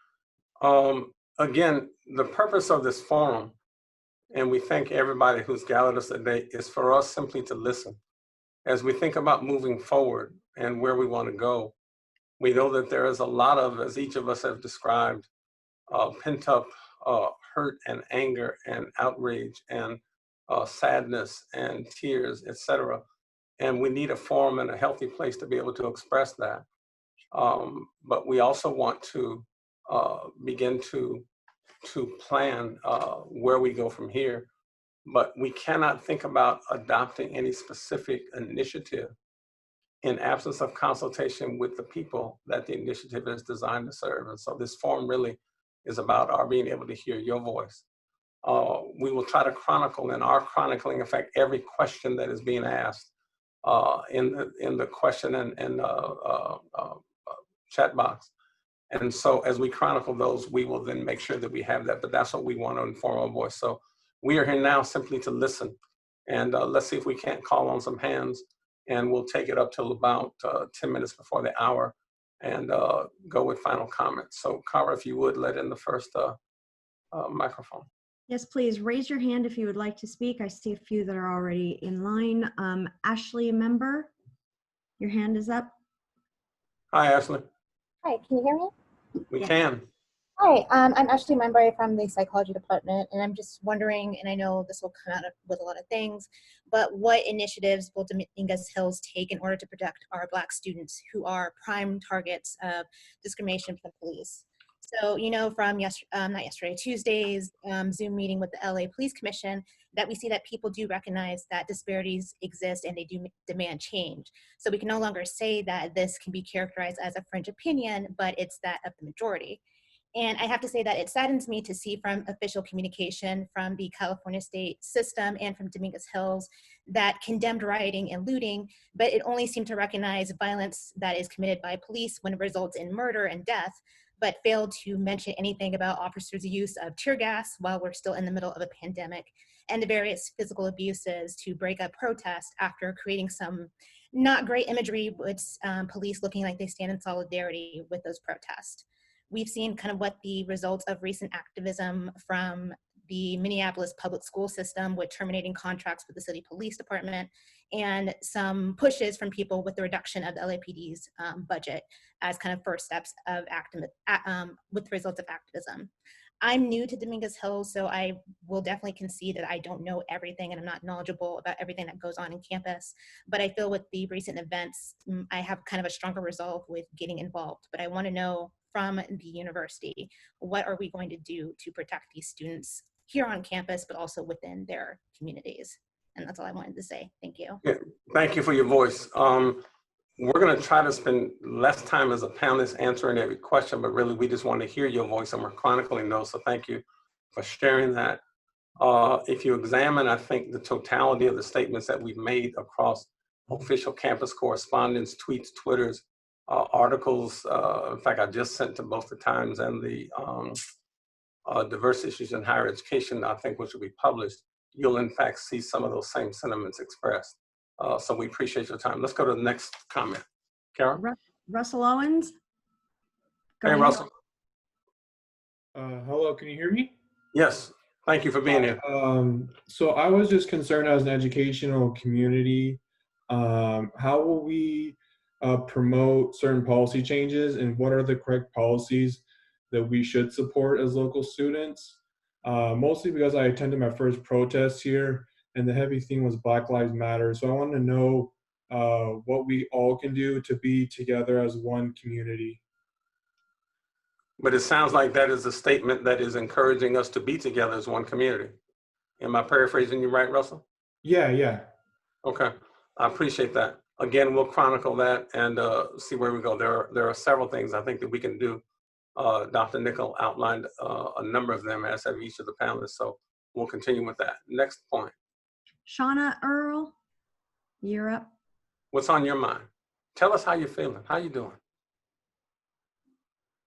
Again, the purpose of this forum, and we thank everybody who's gathered us today, is for us simply to listen. As we think about moving forward and where we want to go, we know that there is a lot of, as each of us have described, pent up hurt and anger and outrage and sadness and tears, etc. And we need a forum and a healthy place to be able to express that. But we also want to begin to plan where we go from here. But we cannot think about adopting any specific initiative in absence of consultation with the people that the initiative is designed to serve. And so this forum really is about our being able to hear your voice. We will try to chronicle, and are chronicling, in fact, every question that is being asked in the question and chat box. And so as we chronicle those, we will then make sure that we have that, but that's what we want to inform our voice. So we are here now simply to listen, and let's see if we can't call on some hands, and we'll take it up till about 10 minutes before the hour and go with final comments. So Cara, if you would, let in the first microphone. Yes, please raise your hand if you would like to speak. I see a few that are already in line. Ashley, a member, your hand is up. Hi, Ashley. Hi, can you hear me? We Yeah. can. Hi, I'm Ashley Membray from the psychology department, and I'm just wondering, and I know this will come out with a lot of things, but what initiatives will Dominguez Hills take in order to protect our Black students who are prime targets of discrimination from the police? So, you know, from Tuesday's Zoom meeting with the LA Police Commission, that we see that people do recognize that disparities exist and they do demand change. So we can no longer say that this can be characterized as a fringe opinion, but it's that of the majority. And I have to say that it saddens me to see from official communication from the California state system and from Dominguez Hills that condemned rioting and looting, but it only seemed to recognize violence that is committed by police when it results in murder and death, but failed to mention anything about officers' use of tear gas while we're still in the middle of a pandemic, and the various physical abuses to break up protests after creating some not great imagery with police looking like they stand in solidarity with those protests. We've seen kind of what the results of recent activism from the Minneapolis public school system with terminating contracts with the city police department, and some pushes from people with the reduction of the LAPD's budget as kind of first steps of with the results of activism. I'm new to Dominguez Hills, so I will definitely concede that I don't know everything and I'm not knowledgeable about everything that goes on in campus. But I feel with the recent events, I have kind of a stronger resolve with getting involved. But I want to know from the university, what are we going to do to protect these students here on campus, but also within their communities? And that's all I wanted to say. Thank you. Yeah, thank you for your voice. We're going to try to spend less time as a panelist answering every question, but really we just want to hear your voice and we're chronicling those. So thank you for sharing that. If you examine, I think, the totality of the statements that we've made across official campus correspondence, tweets, Twitters, articles, in fact, I just sent to both the Times and the Diverse Issues in Higher Education, I think, which will be published, you'll in fact see some of those same sentiments expressed. So we appreciate your time. Let's go to the next comment. Kara? Russell Owens? Go Hey, ahead. Russell. Hello, can you hear me? Yes, thank you for being here. So I was just concerned as an educational community, how will we promote certain policy changes, and what are the correct policies that we should support as local students? Mostly because I attended my first protest here, and the heavy theme was Black Lives Matter. So I want to know what we all can do to be together as one community. But it sounds like that is a statement that is encouraging us to be together as one community. Am I paraphrasing you right, Russell? Yeah. Okay, I appreciate that. Again, we'll chronicle that and see where we go. There are several things I think that we can do. Dr. Nickel outlined a number of them, as have each of the panelists. So we'll continue with that. Next point. Shauna Earl, you're up. What's on your mind? Tell us how you're feeling. How you doing?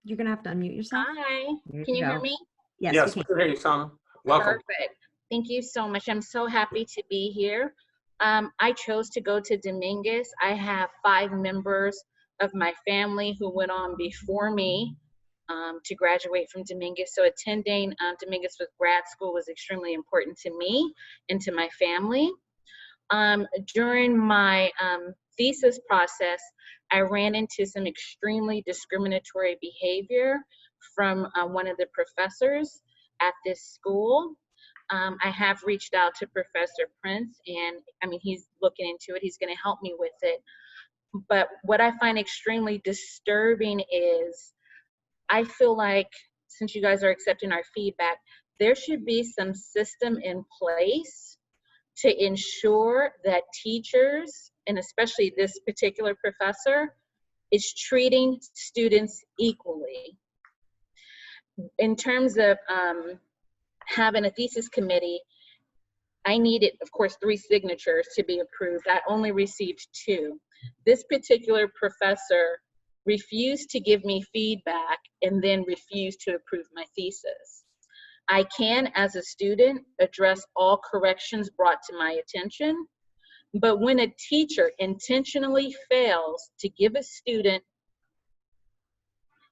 You're gonna have to unmute yourself. Hi, There can you go. hear me? Yes, we we can. can hear you, Shauna. Welcome. Perfect. Thank you so much. I'm so happy to be here. I chose to go to Dominguez. I have 5 members of my family who went on before me to graduate from Dominguez. So attending Dominguez with grad school was extremely important to me and to my family. During my thesis process, I ran into some extremely discriminatory behavior from one of the professors at this school. I have reached out to Professor Prince, and I mean, he's looking into it. He's going to help me with it. But what I find extremely disturbing is I feel like, since you guys are accepting our feedback, there should be some system in place to ensure that teachers, and especially this particular professor, is treating students equally. In terms of having a thesis committee, I needed, of course, 3 signatures to be approved. I only received 2. This particular professor refused to give me feedback and then refused to approve my thesis. I can, as a student, address all corrections brought to my attention, but when a teacher intentionally fails to give a student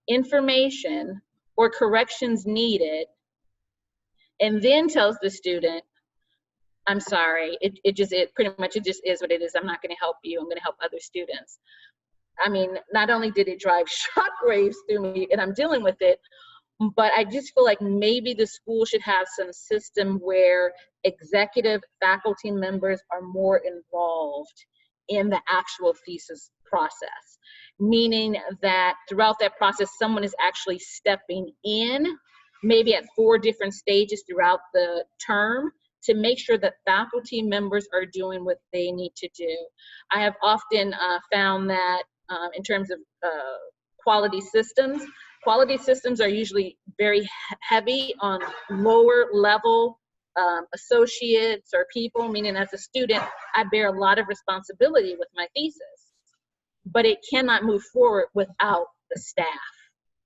information or corrections needed, and then tells the student, I'm sorry, it pretty much is what it is. I'm not going to help you. I'm going to help other students. I mean, not only did it drive shockwaves through me, and I'm dealing with it, but I just feel like maybe the school should have some system where executive faculty members are more involved in the actual thesis process, meaning that throughout that process, someone is actually stepping in, maybe at 4 different stages throughout the term, to make sure that faculty members are doing what they need to do. I have often found that in terms of quality systems are usually very heavy on lower level associates or people, meaning as a student, I bear a lot of responsibility with my thesis, but it cannot move forward without the staff.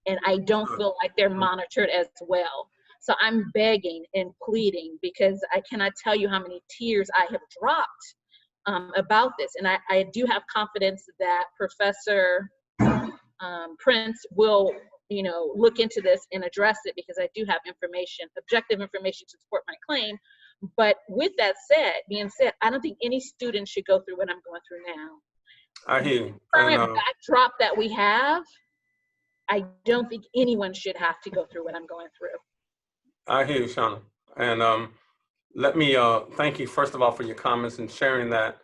And I don't feel like they're monitored as well. So I'm begging and pleading, because I cannot tell you how many tears I have dropped about this. And I do have confidence that Professor Prince will, look into this and address it, because I do have information, objective information to support my claim. But with that being said, I don't think any student should go through what I'm going through now. I hear you. The current backdrop that we have, I don't think anyone should have to go through what I'm going through. I hear you, Shauna. And let me thank you, first of all, for your comments and sharing that.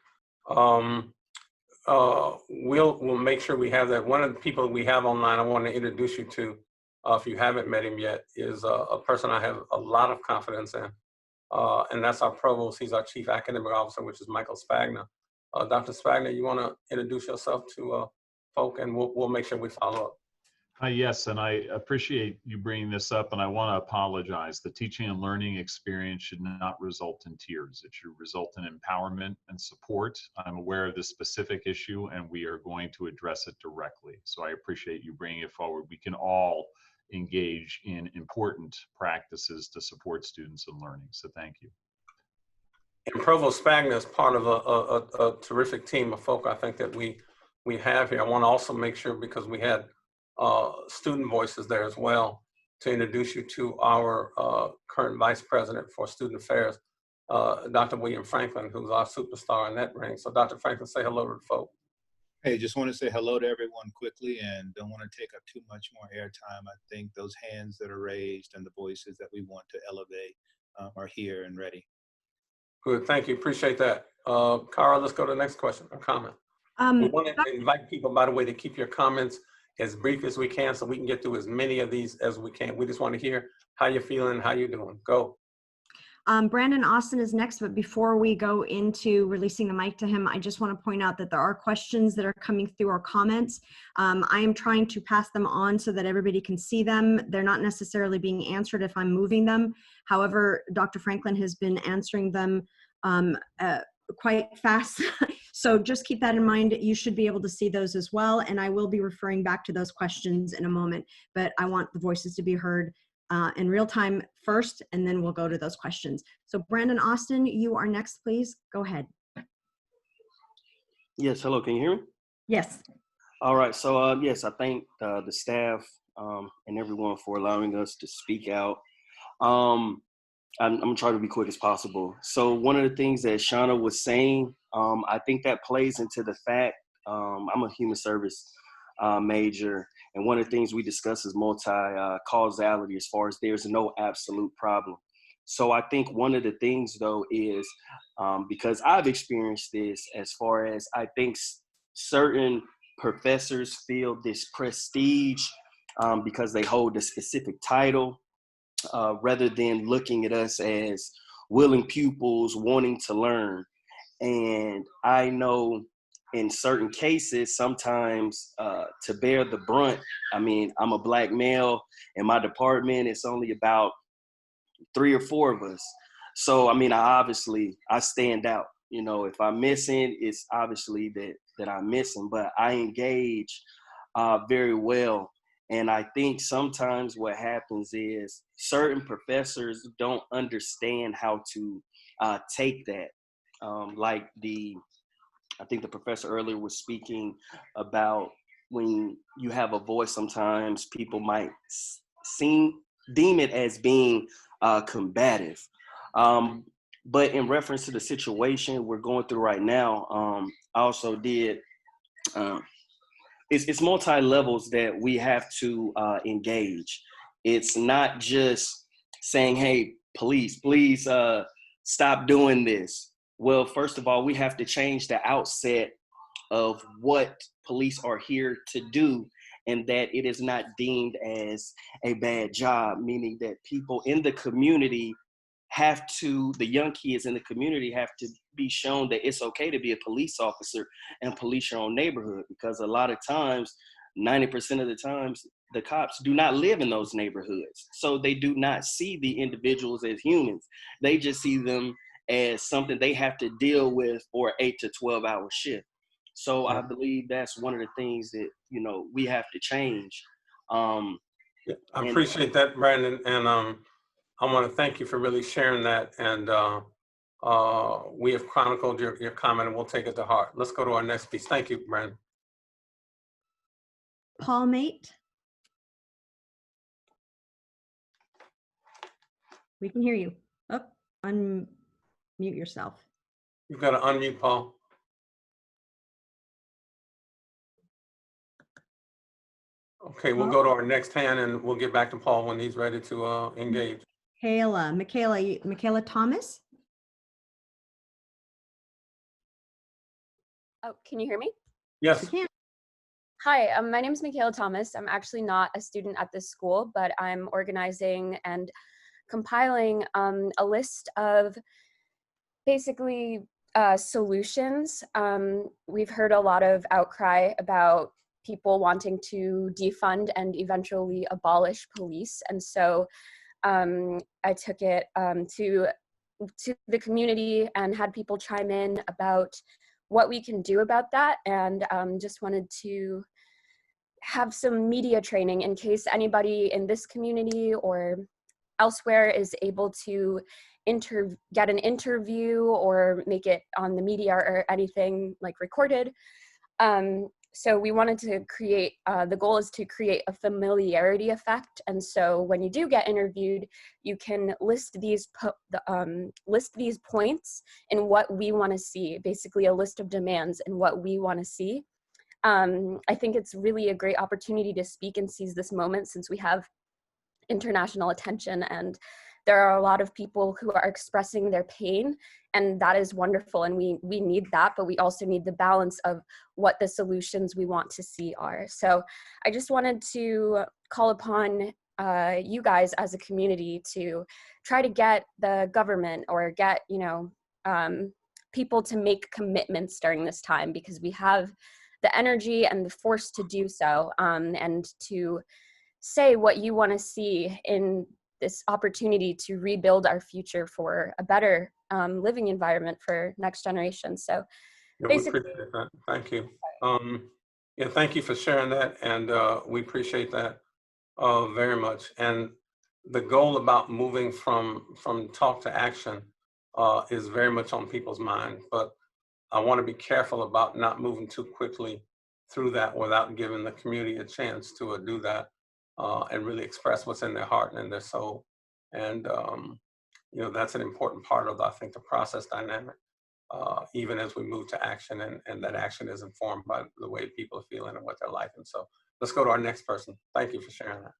We'll make sure we have that. One of the people we have online I want to introduce you to, if you haven't met him yet, is a person I have a lot of confidence in. And that's our provost. He's our chief academic officer, which is Michael Spagna. Dr. Spagna, you want to introduce yourself to folk, and we'll make sure we follow up. Yes, and I appreciate you bringing this up, and I want to apologize. The teaching and learning experience should not result in tears. It should result in empowerment and support. I'm aware of this specific issue, and we are going to address it directly. So I appreciate you bringing it forward. We can all engage in important practices to support students in learning. So thank you. And Provost Spagna is part of a terrific team of folk I think that we have here. I want to also make sure, because we had student voices there as well, to introduce you to our current Vice President for Student Affairs, Dr. William Franklin, who's our superstar in that ring. So Dr. Franklin, say hello to the folk. Hey, just want to say hello to everyone quickly, and don't want to take up too much more airtime. I think those hands that are raised and the voices that we want to elevate are here and ready. Good, thank you, appreciate that. Cara, let's go to the next question or comment. We want to invite people, by the way, to keep your comments as brief as we can so we can get through as many of these as we can. We just want to hear how you're feeling, how you're doing. Go. Brandon Austin is next, but before we go into releasing the mic to him, I just want to point out that there are questions that are coming through our comments. I am trying to pass them on so that everybody can see them. They're not necessarily being answered if I'm moving them. However, Dr. Franklin has been answering them quite fast. So just keep that in mind. You should be able to see those as well. And I will be referring back to those questions in a moment, but I want the voices to be heard in real time first, and then we'll go to those questions. So Brandon Austin, you are next, please. Go ahead. Yes, hello, can you hear me? Yes. All right, so yes, I thank the staff and everyone for allowing us to speak out. I'm gonna try to be quick as possible. So one of the things that Shauna was saying, I think that plays into the fact, I'm a human service major, and one of the things we discuss is multi-causality, as far as there's no absolute problem. So I think one of the things though is, because I've experienced this, as far as I think certain professors feel this prestige because they hold a specific title, rather than looking at us as willing pupils wanting to learn. And I know in certain cases, sometimes to bear the brunt, I mean, I'm a Black male. In my department, it's only about 3 or 4 of us. So, I mean, I stand out. You know, if I'm missing, it's obviously that I'm missing, but I engage very well. And I think sometimes what happens is certain professors don't understand how to take that. I think the professor earlier was speaking about when you have a voice, sometimes people might deem it as being combative. But in reference to the situation we're going through right now, I also did, it's multi-levels that we have to engage. It's not just saying, hey, police, please stop doing this. Well, first of all, we have to change the outset of what police are here to do, and that it is not deemed as a bad job, meaning that people in the community the young kids in the community have to be shown that it's okay to be a police officer and police your own neighborhood, because a lot of times, 90% of the times, the cops do not live in those neighborhoods. So they do not see the individuals as humans. They just see them as something they have to deal with for an 8 to 12-hour shift. So I believe that's one of the things that, you know, we have to change. I appreciate that, Brandon. And I want to thank you for really sharing that. And We have chronicled your comment and we'll take it to heart. Let's go to our next piece. Thank you, Brandon. Paul Mate. We can hear you. Oh, unmute yourself. You've got to unmute, Paul. Okay, we'll go to our next hand and we'll get back to Paul when he's ready to engage. Michaela Thomas. Oh, can you hear me? Yes. We can. Hi, my name is Michaela Thomas. I'm actually not a student at this school, but I'm organizing and compiling a list of basically solutions. We've heard a lot of outcry about people wanting to defund and eventually abolish police. And so I took it to the community and had people chime in about what we can do about that, and just wanted to have some media training in case anybody in this community or elsewhere is able to get an interview or make it on the media or anything like recorded. So we wanted to create, the goal is to create a familiarity effect. And so when you do get interviewed, you can list these points in what we want to see, basically a list of demands in what we want to see. I think it's really a great opportunity to speak and seize this moment since we have international attention, and there are a lot of people who are expressing their pain, and that is wonderful, and we need that, but we also need the balance of what the solutions we want to see are. So I just wanted to call upon you guys as a community to try to get the government or get, people to make commitments during this time, because we have the energy and the force to do so, and to say what you want to see in this opportunity to rebuild our future for a better living environment for next generation. So Yeah, basically, we appreciate that. Thank you. Yeah, thank you for sharing that, and we appreciate that very much. And the goal about moving from talk to action is very much on people's mind, but I want to be careful about not moving too quickly through that without giving the community a chance to do that and really express what's in their heart and in their soul. And that's an important part of, I think, the process dynamic, even as we move to action, and that action is informed by the way people are feeling and what they're liking. So let's go to our next person. Thank you for sharing that.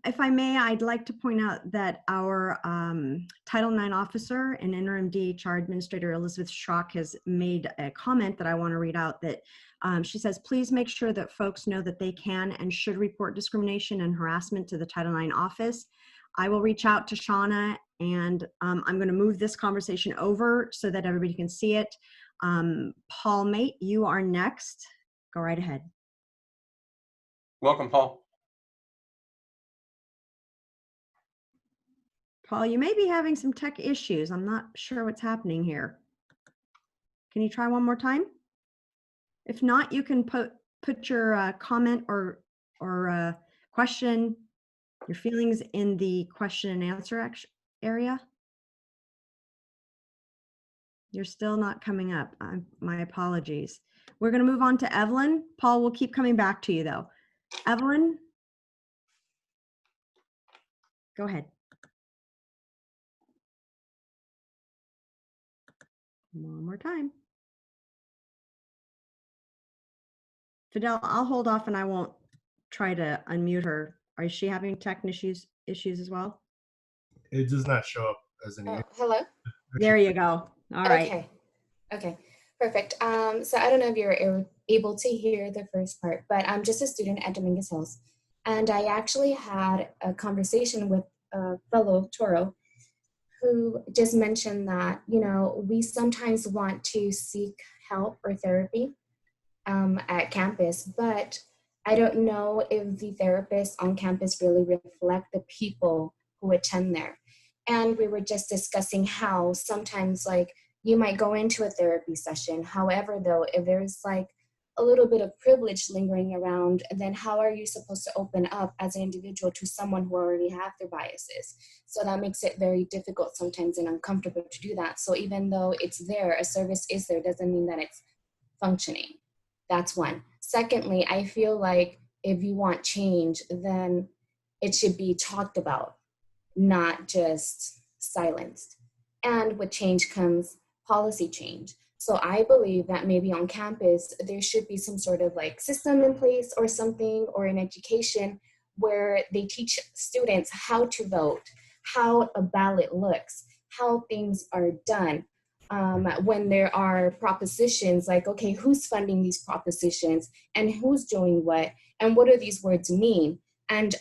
If I may, I'd like to point out that our Title IX officer and interim DHR administrator, Elizabeth Schrock, has made a comment that I want to read out, that she says, please make sure that folks know that they can and should report discrimination and harassment to the Title IX office. I will reach out to Shauna, and I'm going to move this conversation over so that everybody can see it. Paul Mate, you are next. Go right ahead. Welcome, Paul. Paul, you may be having some tech issues. I'm not sure what's happening here. Can you try one more time? If not, you can put your comment or question, your feelings in the question and answer area. You're still not coming up. My apologies. We're going to move on to Evelyn. Paul, we'll keep coming back to you though. Evelyn, go ahead. One more time. Fidel, I'll hold off and I won't try to unmute her. Is she having tech issues as well? It does not show up as an email. Hello? There you go. All right. Okay, perfect. So I don't know if you're able to hear the first part, but I'm just a student at Dominguez Hills. And I actually had a conversation with a fellow Toro who just mentioned that, we sometimes want to seek help or therapy at campus, but I don't know if the therapists on campus really reflect the people who attend there. And we were just discussing how sometimes you might go into a therapy session. However, though, if there's a little bit of privilege lingering around, then how are you supposed to open up as an individual to someone who already have their biases? So that makes it very difficult sometimes and uncomfortable to do that. So even though it's there, a service is there, doesn't mean that it's functioning. That's one. Secondly, I feel like if you want change, then it should be talked about, not just silenced. And with change comes policy change. So I believe that maybe on campus, there should be some sort of like system in place or something, or an education where they teach students how to vote, how a ballot looks, how things are done. When there are propositions, like, okay, who's funding these propositions and who's doing what do these words mean? And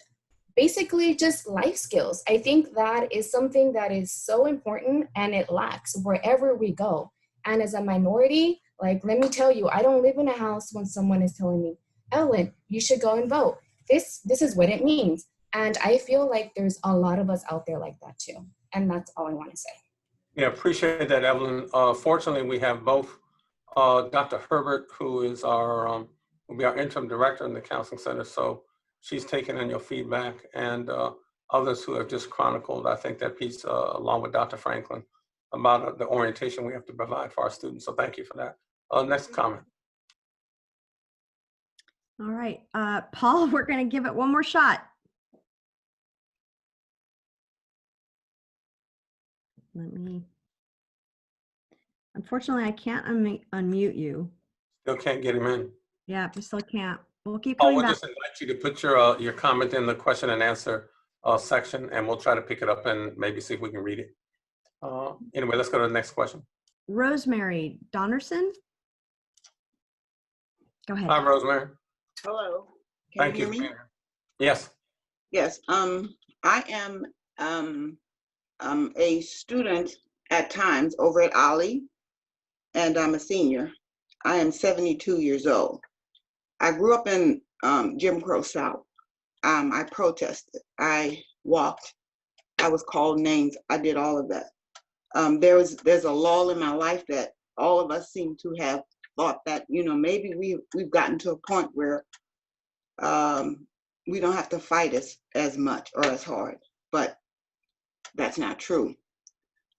basically just life skills. I think that is something that is so important and it lacks wherever we go. And as a minority, like, let me tell you, I don't live in a house when someone is telling me, Ellen, you should go and vote. This is what it means. And I feel like there's a lot of us out there like that too. And that's all I want to say. Yeah, appreciate that, Evelyn. Fortunately, we have both Dr. Herbert, who is our will be our interim director in the counseling center. So she's taken in your feedback, and others who have just chronicled, I think, that piece along with Dr. Franklin about the orientation we have to provide for our students. So thank you for that. Next comment. All right, Paul, we're going to give it one more shot. Unfortunately, I can't unmute you. Still can't get him in. Yeah, we still can't. We'll keep Paul, coming we'll back. just invite you to put your comment in the question and answer section, and we'll try to pick it up and maybe see if we can read it. Anyway, let's go to the next question. Rosemary Donnerson. Go ahead. Hi, Rosemary. Hello. Can Thank you you. hear me? Yes. Yes. I am a student at times over at Ollie, and I'm a senior. I am 72 years old. I grew up in Jim Crow South. I protested. I walked. I was called names. I did all of that. There's a lull in my life that all of us seem to have thought that, you know, maybe we've gotten to a point where we don't have to fight as much or as hard, but that's not true.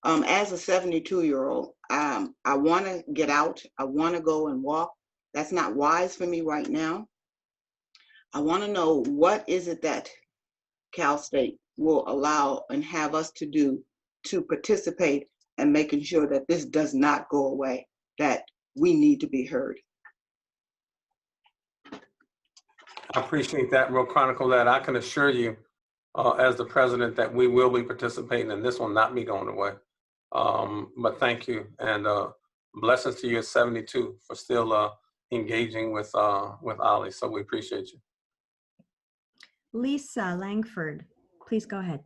As a 72-year-old, I want to get out. I want to go and walk. That's not wise for me right now. I want to know, what is it that Cal State will allow and have us to do to participate and making sure that this does not go away, that we need to be heard. I appreciate that. We'll chronicle that. I can assure you, as the president, that we will be participating, and this will not be going away. But thank you, and blessings to you at 72 for still engaging with Ollie. So we appreciate you. Lisa Langford, please go ahead.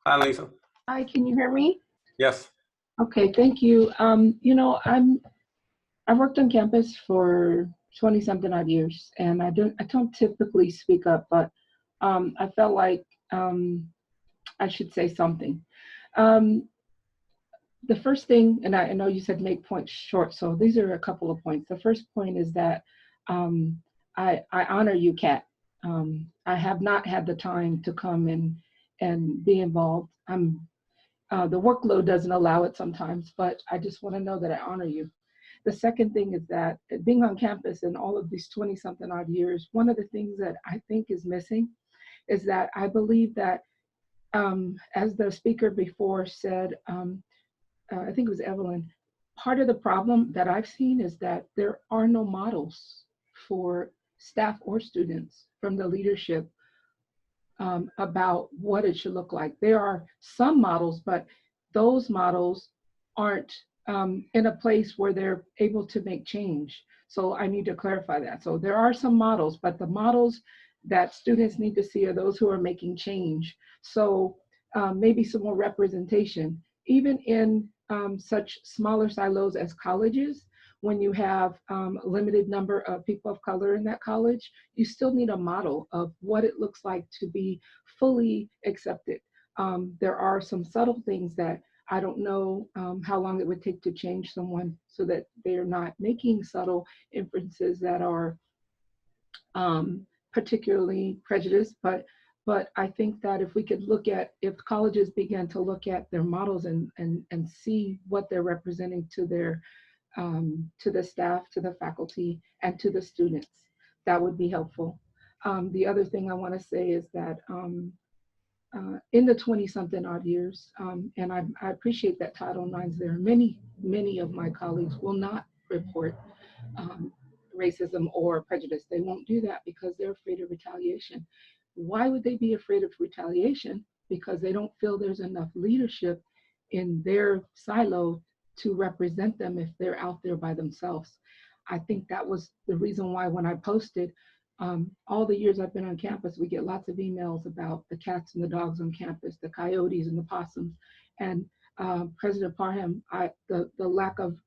Hi, Lisa. Hi, can you hear me? Yes. Okay, thank you. You know, I've worked on campus for 20-something odd years, and I don't typically speak up, but I felt like I should say something. The first thing, and I know you said make points short, so these are a couple of points. The first point is that I honor you, Kat. I have not had the time to come and be involved. The workload doesn't allow it sometimes, but I just want to know that I honor you. The second thing is that being on campus in all of these 20-something odd years, one of the things that I think is missing is that I believe that, as the speaker before said, I think it was Evelyn, part of the problem that I've seen is that there are no models for staff or students from the leadership about what it should look like. There are some models, but those models aren't in a place where they're able to make change. So I need to clarify that. So there are some models, but the models that students need to see are those who are making change. So maybe some more representation, even in such smaller silos as colleges. When you have a limited number of people of color in that college, you still need a model of what it looks like to be fully accepted. There are some subtle things that I don't know how long it would take to change someone so that they're not making subtle inferences that are particularly prejudiced. But I think that if we could look at, if colleges began to look at their models and see what they're representing to their to the staff, to the faculty, and to the students, that would be helpful. The other thing I want to say is that in the 20-something odd years, and I appreciate that Title IX, there are many of my colleagues will not report racism or prejudice. They won't do that because they're afraid of retaliation. Why would they be afraid of retaliation? Because they don't feel there's enough leadership in their silo to represent them if they're out there by themselves. I think that was the reason why when I posted, all the years I've been on campus, we get lots of emails about the cats and the dogs on campus, the coyotes and the possums. And President Parham, the lack of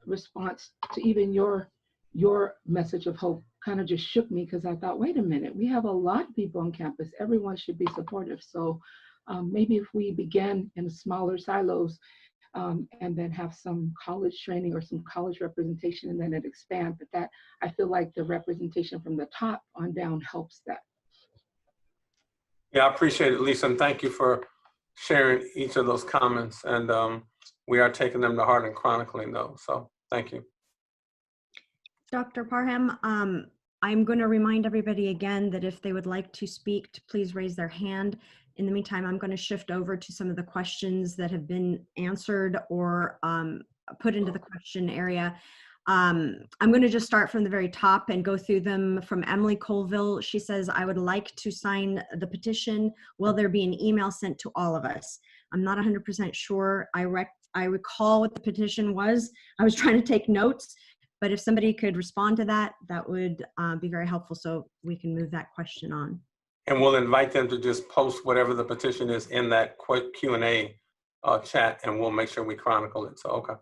response to even your message of hope kind of just shook me, because I thought, wait a minute, we have a lot of people on campus. Everyone should be supportive. So maybe if we began in smaller silos and then have some college training or some college representation and then it expand. But that, I feel like the representation from the top on down helps that. Yeah, I appreciate it, Lisa, and thank you for sharing each of those comments. And we are taking them to heart and chronicling those. So thank you. Dr. Parham, I'm going to remind everybody again that if they would like to speak, to please raise their hand. In the meantime, I'm going to shift over to some of the questions that have been answered or put into the question area. I'm going to just start from the very top and go through them. From Emily Colville, she says, I would like to sign the petition. Will there be an email sent to all of us? I'm not 100% sure. I recall what the petition was. I was trying to take notes, but if somebody could respond to that, that would be very helpful so we can move that question on. And we'll invite them to just post whatever the petition is in that quick Q&A chat, and we'll make sure we chronicle it. So, okay.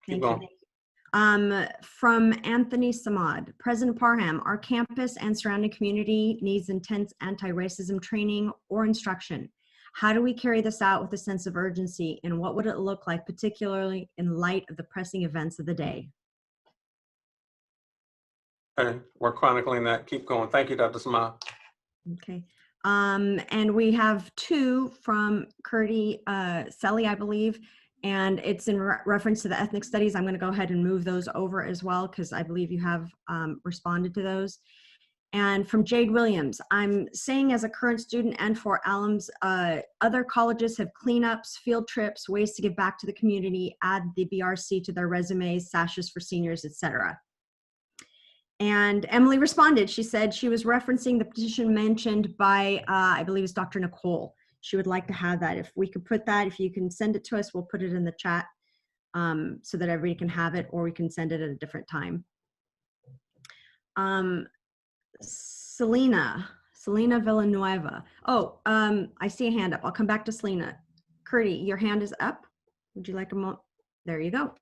Keep going. From Anthony Samad, President Parham, our campus and surrounding community needs intense anti-racism training or instruction. How do we carry this out with a sense of urgency, and what would it look like, particularly in light of the pressing events of the day? Okay, we're chronicling that. Keep going. Thank you, Dr. Samad. Okay. And we have two from Curdy Selly, I believe, and it's in reference to the ethnic studies. I'm going to go ahead and move those over as well, because I believe you have responded to those. And from Jade Williams, I'm saying as a current student and for alums, other colleges have cleanups, field trips, ways to give back to the community, add the BRC to their resumes, sashes for seniors, etc. And Emily responded. She said she was referencing the petition mentioned by, I believe it's Dr. Nicole. She would like to have that. If we could put that, if you can send it to us, we'll put it in the chat so that everybody can have it, or we can send it at a different time. Selena Villanueva. Oh, I see a hand up. I'll come back to Selena. Curdy, your hand is up. Would you like a moment? There you go.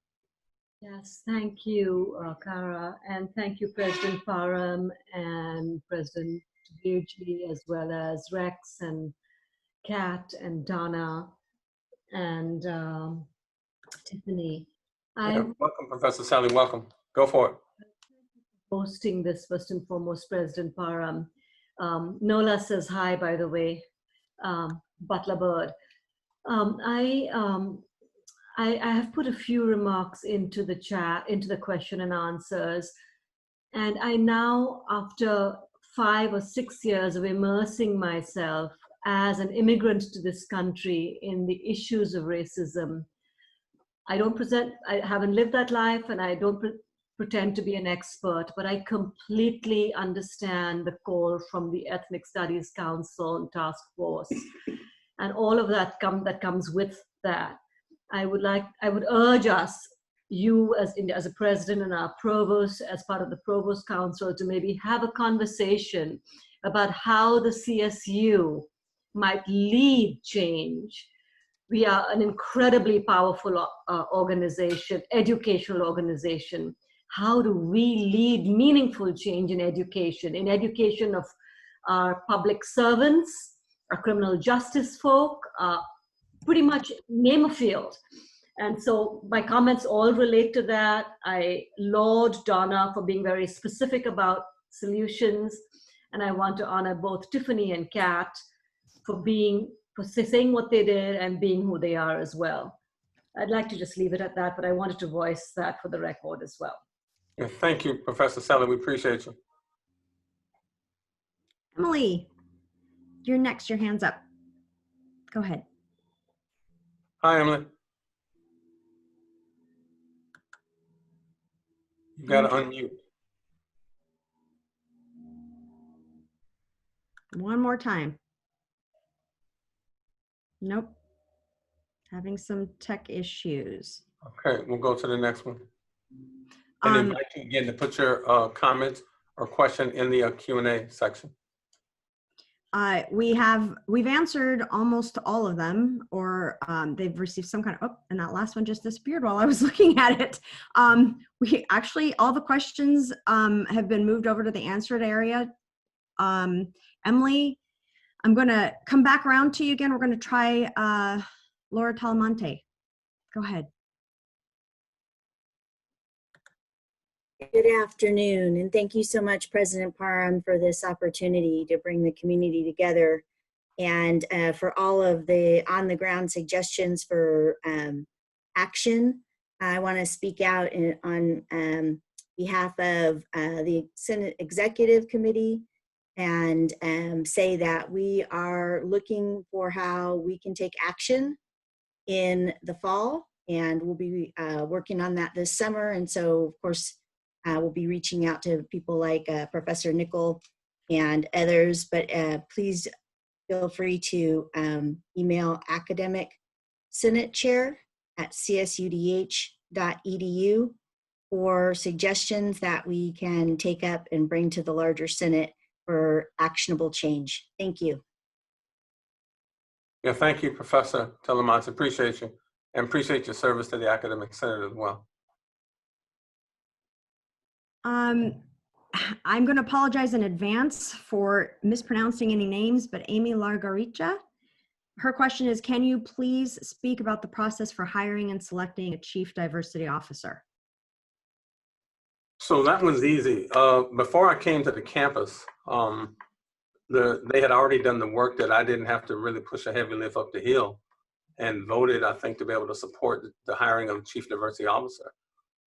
Yes, thank you, Cara, and thank you, President Parham and President Virgie, as well as Rex and Kat and Donna and Tiffany. Welcome, Professor Sally. Welcome. Go for it. Hosting this first and foremost, President Parham. Nola says hi, by the way, Butler Bird. I have put a few remarks into the chat, into the question and answers. And I now, after 5 or 6 years of immersing myself as an immigrant to this country in the issues of racism, I haven't lived that life, and I don't pretend to be an expert, but I completely understand the call from the Ethnic Studies Council and Task Force and all of that comes with that. I would urge us, you as a president and our provost, as part of the Provost Council, to maybe have a conversation about how the CSU might lead change. We are an incredibly powerful organization, educational organization. How do we lead meaningful change in education of our public servants, our criminal justice folk, pretty much name a field. And so my comments all relate to that. I laud Donna for being very specific about solutions. And I want to honor both Tiffany and Kat for saying what they did and being who they are as well. I'd like to just leave it at that, but I wanted to voice that for the record as well. Yeah, thank you, Professor Selley. We appreciate you. Emily, you're next. Your hand's up. Go ahead. Hi, Emily. You got to unmute. One more time. Nope. Having some tech issues. Okay, we'll go to the next one. And invite you again to put your comments or question in the Q&A section. We've answered almost all of them, or they've received some kind of, and that last one just disappeared while I was looking at it. We actually, all the questions have been moved over to the answered area. Emily, I'm gonna come back around to you again. We're gonna try Laura Talamonte. Go ahead. Good afternoon, and thank you so much, President Parham, for this opportunity to bring the community together and for all of the on-the-ground suggestions for action. I want to speak out on behalf of the Senate Executive Committee and say that we are looking for how we can take action in the fall, and we'll be working on that this summer. And so, of course, we'll be reaching out to people like Professor Nickel and others, but please feel free to email academic senate chair at csudh.edu for suggestions that we can take up and bring to the larger Senate for actionable change. Thank you. Yeah, thank you, Professor Talamonte. Appreciate you, and appreciate your service to the Academic Senate as well. I'm going to apologize in advance for mispronouncing any names, but Amy Largaricha, her question is, can you please speak about the process for hiring and selecting a Chief Diversity Officer? So that one's easy. Before I came to the campus, they had already done the work that I didn't have to really push a heavy lift up the hill, and voted, I think, to be able to support the hiring of a Chief Diversity Officer.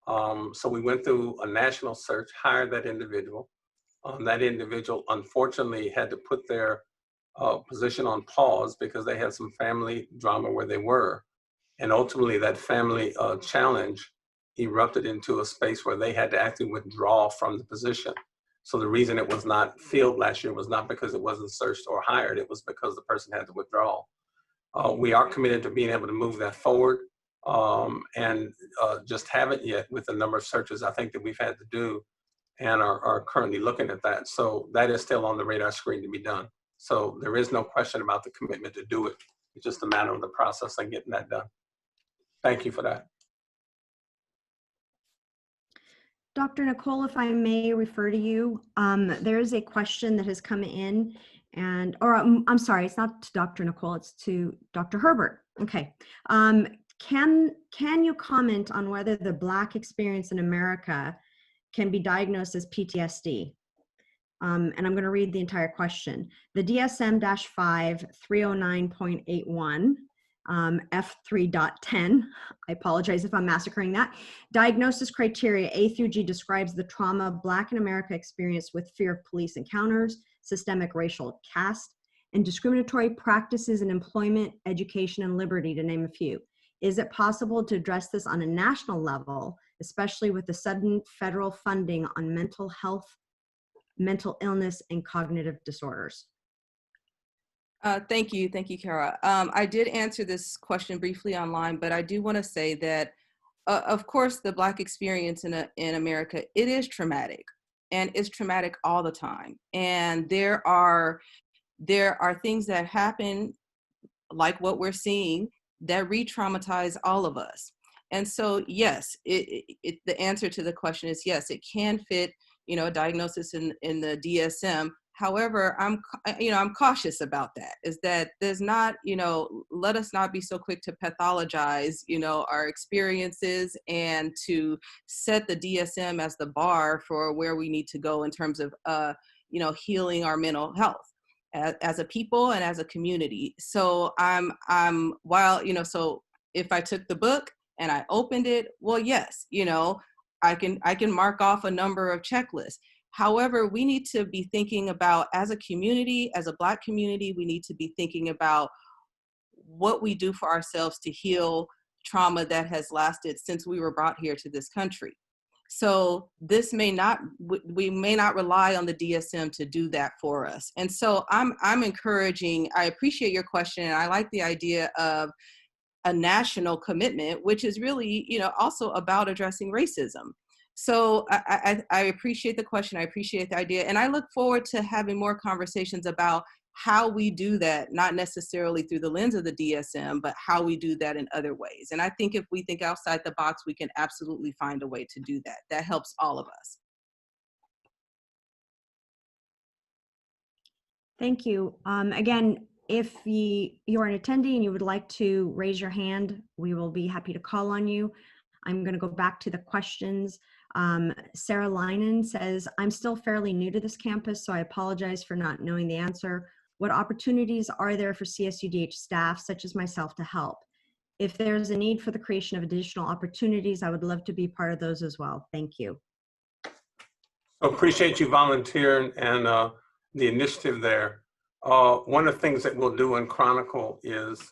So we went through a national search, hired that individual. That individual, unfortunately, had to put their position on pause because they had some family drama where they were. And ultimately, that family challenge erupted into a space where they had to actually withdraw from the position. So the reason it was not filled last year was not because it wasn't searched or hired, it was because the person had to withdraw. We are committed to being able to move that forward. And just haven't yet with the number of searches I think that we've had to do, and are currently looking at that. So that is still on the radar screen to be done. So there is no question about the commitment to do it. It's just a matter of the process and getting that done. Thank you for that. Dr. Nicole, if I may refer to you, there is a question that has come in, and, or I'm sorry, it's not to Dr. Nicole, it's to Dr. Herbert. Okay. Can you comment on whether the Black experience in America can be diagnosed as PTSD? And I'm going to read the entire question. The DSM-5 309.81 F3.10, I apologize if I'm massacring that, diagnosis criteria A through G describes the trauma Black in America experienced with fear of police encounters, systemic racial caste, and discriminatory practices in employment, education, and liberty, to name a few. Is it possible to address this on a national level, especially with the sudden federal funding on mental health, mental illness, and cognitive disorders? Thank you, Kara. I did answer this question briefly online, but I do want to say that, of course, the Black experience in America, it is traumatic, and it's traumatic all the time. And there are things that happen, like what we're seeing, that re-traumatize all of us. And so, yes, the answer to the question is yes, it can fit, a diagnosis in the DSM. However, I'm cautious about that, is that there's not, let us not be so quick to pathologize, our experiences and to set the DSM as the bar for where we need to go in terms of, healing our mental health as a people and as a community. So so if I took the book and I opened it, well, yes, I can mark off a number of checklists. However, we need to be thinking about, as a community, as a Black community, we need to be thinking about what we do for ourselves to heal trauma that has lasted since we were brought here to this country. So we may not rely on the DSM to do that for us. And so I'm encouraging, I appreciate your question, and I like the idea of a national commitment, which is really, also about addressing racism. So I appreciate the question. I appreciate the idea. And I look forward to having more conversations about how we do that, not necessarily through the lens of the DSM, but how we do that in other ways. And I think if we think outside the box, we can absolutely find a way to do that. That helps all of us. Thank you. Again, if you're an attendee and you would like to raise your hand, we will be happy to call on you. I'm going to go back to the questions. Sarah Linen says, I'm still fairly new to this campus, so I apologize for not knowing the answer. What opportunities are there for CSUDH staff, such as myself, to help? If there's a need for the creation of additional opportunities, I would love to be part of those as well. Thank you. So appreciate you volunteering and the initiative there. One of the things that we'll do in Chronicle is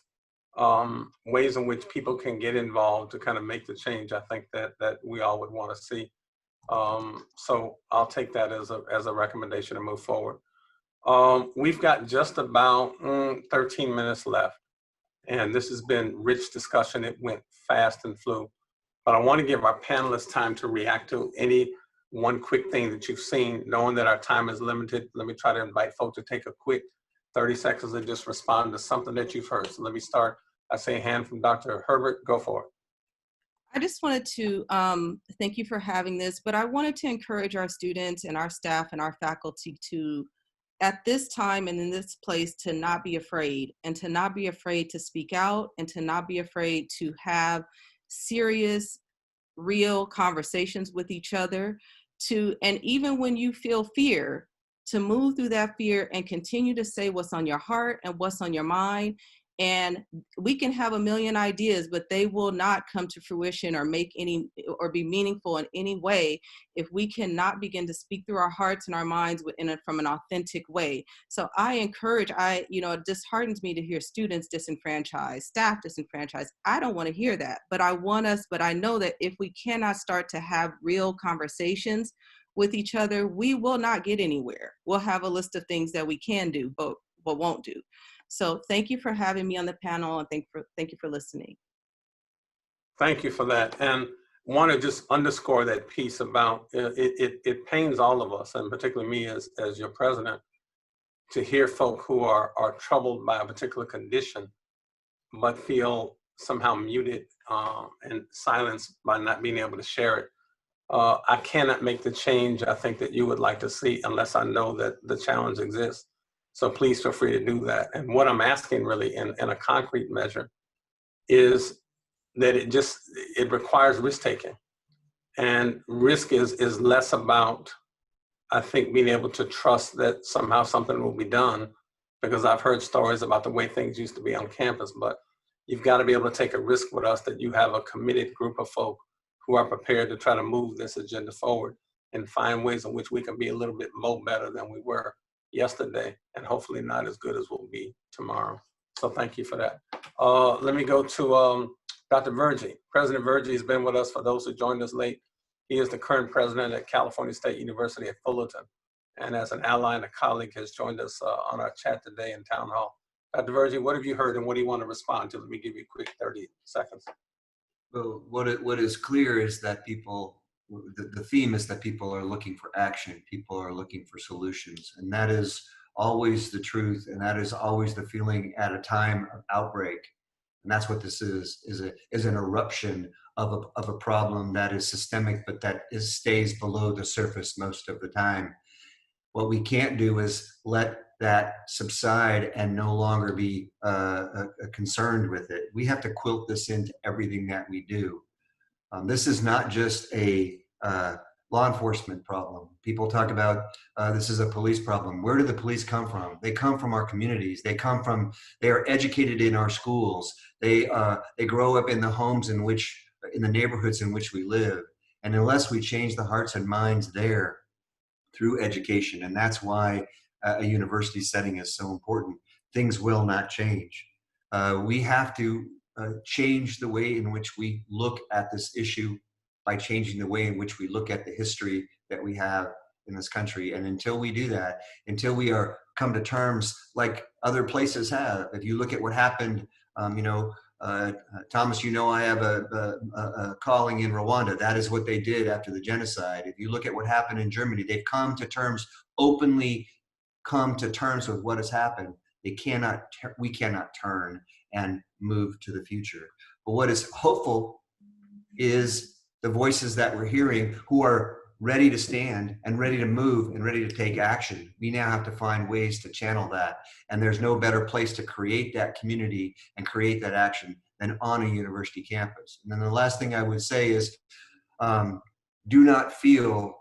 ways in which people can get involved to kind of make the change I think that we all would want to see. So I'll take that as a recommendation to move forward. We've got just about 13 minutes left, and this has been rich discussion. It went fast and flew, but I want to give our panelists time to react to any one quick thing that you've seen. Knowing that our time is limited, let me try to invite folks to take a quick 30 seconds and just respond to something that you've heard. So let me start. I see a hand from Dr. Herbert. Go for it. I just wanted to thank you for having this, but I wanted to encourage our students and our staff and our faculty to, at this time and in this place, to not be afraid, and to not be afraid to speak out, and to not be afraid to have serious, real conversations with each other, and even when you feel fear, to move through that fear and continue to say what's on your heart and what's on your mind. And we can have a million ideas, but they will not come to fruition or be meaningful in any way if we cannot begin to speak through our hearts and our minds from an authentic way. So I encourage, it disheartens me to hear students disenfranchised, staff disenfranchised. I don't want to hear that, but I know that if we cannot start to have real conversations with each other, we will not get anywhere. We'll have a list of things that we can do, but won't do. So thank you for having me on the panel, and thank you for listening. Thank you for that. And want to just underscore that piece about it pains all of us, and particularly me as your president, to hear folk who are troubled by a particular condition, but feel somehow muted and silenced by not being able to share it. I cannot make the change I think that you would like to see unless I know that the challenge exists. So please feel free to do that. And what I'm asking really in a concrete measure is that it requires risk taking. And risk is less about, I think, being able to trust that somehow something will be done, because I've heard stories about the way things used to be on campus, but you've got to be able to take a risk with us that you have a committed group of folk who are prepared to try to move this agenda forward and find ways in which we can be a little bit more better than we were yesterday, and hopefully not as good as we'll be tomorrow. So thank you for that. Let me go to Dr. Verjee. President Verjee has been with us, for those who joined us late. He is the current president at California State University at Fullerton, and as an ally and a colleague has joined us on our chat today in Town Hall. Dr. Verjee, what have you heard and what do you want to respond to? Let me give you a quick 30 seconds. Well, what is clear is that the theme is that people are looking for action. People are looking for solutions. And that is always the truth. And that is always the feeling at a time of outbreak. And that's what this is an eruption of a problem that is systemic, but that stays below the surface most of the time. What we can't do is let that subside and no longer be concerned with it. We have to quilt this into everything that we do. This is not just a law enforcement problem. People talk about this is a police problem. Where do the police come from? They come from our communities. They are educated in our schools. They grow up in the homes in the neighborhoods in which we live. And unless we change the hearts and minds there through education, and that's why a university setting is so important, things will not change. We have to change the way in which we look at this issue by changing the way in which we look at the history that we have in this country. And until we do that, until we are come to terms like other places have, if you look at what happened, Thomas, I have a calling in Rwanda. That is what they did after the genocide. If you look at what happened in Germany, they've openly come to terms with what has happened. We cannot turn and move to the future. But what is hopeful is the voices that we're hearing who are ready to stand and ready to move and ready to take action. We now have to find ways to channel that. And there's no better place to create that community and create that action than on a university campus. And then the last thing I would say is, do not feel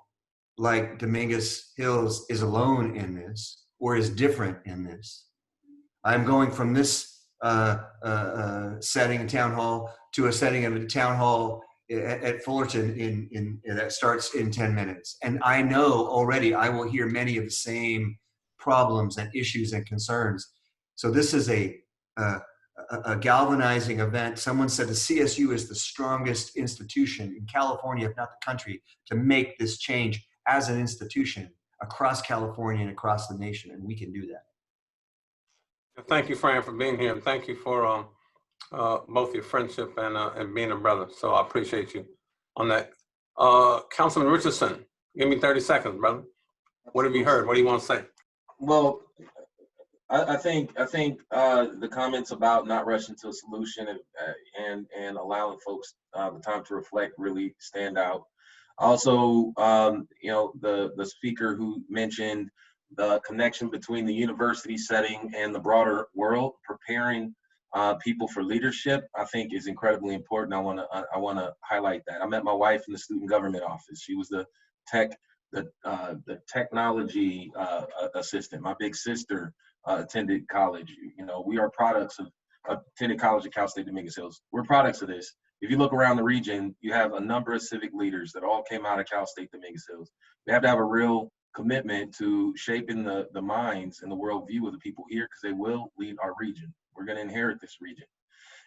like Dominguez Hills is alone in this or is different in this. I'm going from this setting in town hall to a setting of a town hall at Fullerton that starts in 10 minutes. And I know already I will hear many of the same problems and issues and concerns. So this is a galvanizing event. Someone said the CSU is the strongest institution in California, if not the country, to make this change as an institution across California and across the nation. And we can do that. Thank you, Fran, for being here. And thank you for both your friendship and being a brother. So I appreciate you on that. Councilman Richardson, give me 30 seconds, brother. What have you heard? What do you want to say? Well, I think the comments about not rushing to a solution and allowing folks the time to reflect really stand out. Also, the speaker who mentioned the connection between the university setting and the broader world, preparing people for leadership, I think is incredibly important. I want to highlight that. I met my wife in the student government office. She was the technology assistant. My big sister attended college. We are products of attended college at Cal State Dominguez Hills. We're products of this. If you look around the region, you have a number of civic leaders that all came out of Cal State Dominguez Hills. We have to have a real commitment to shaping the minds and the worldview of the people here, because they will lead our region. We're going to inherit this region.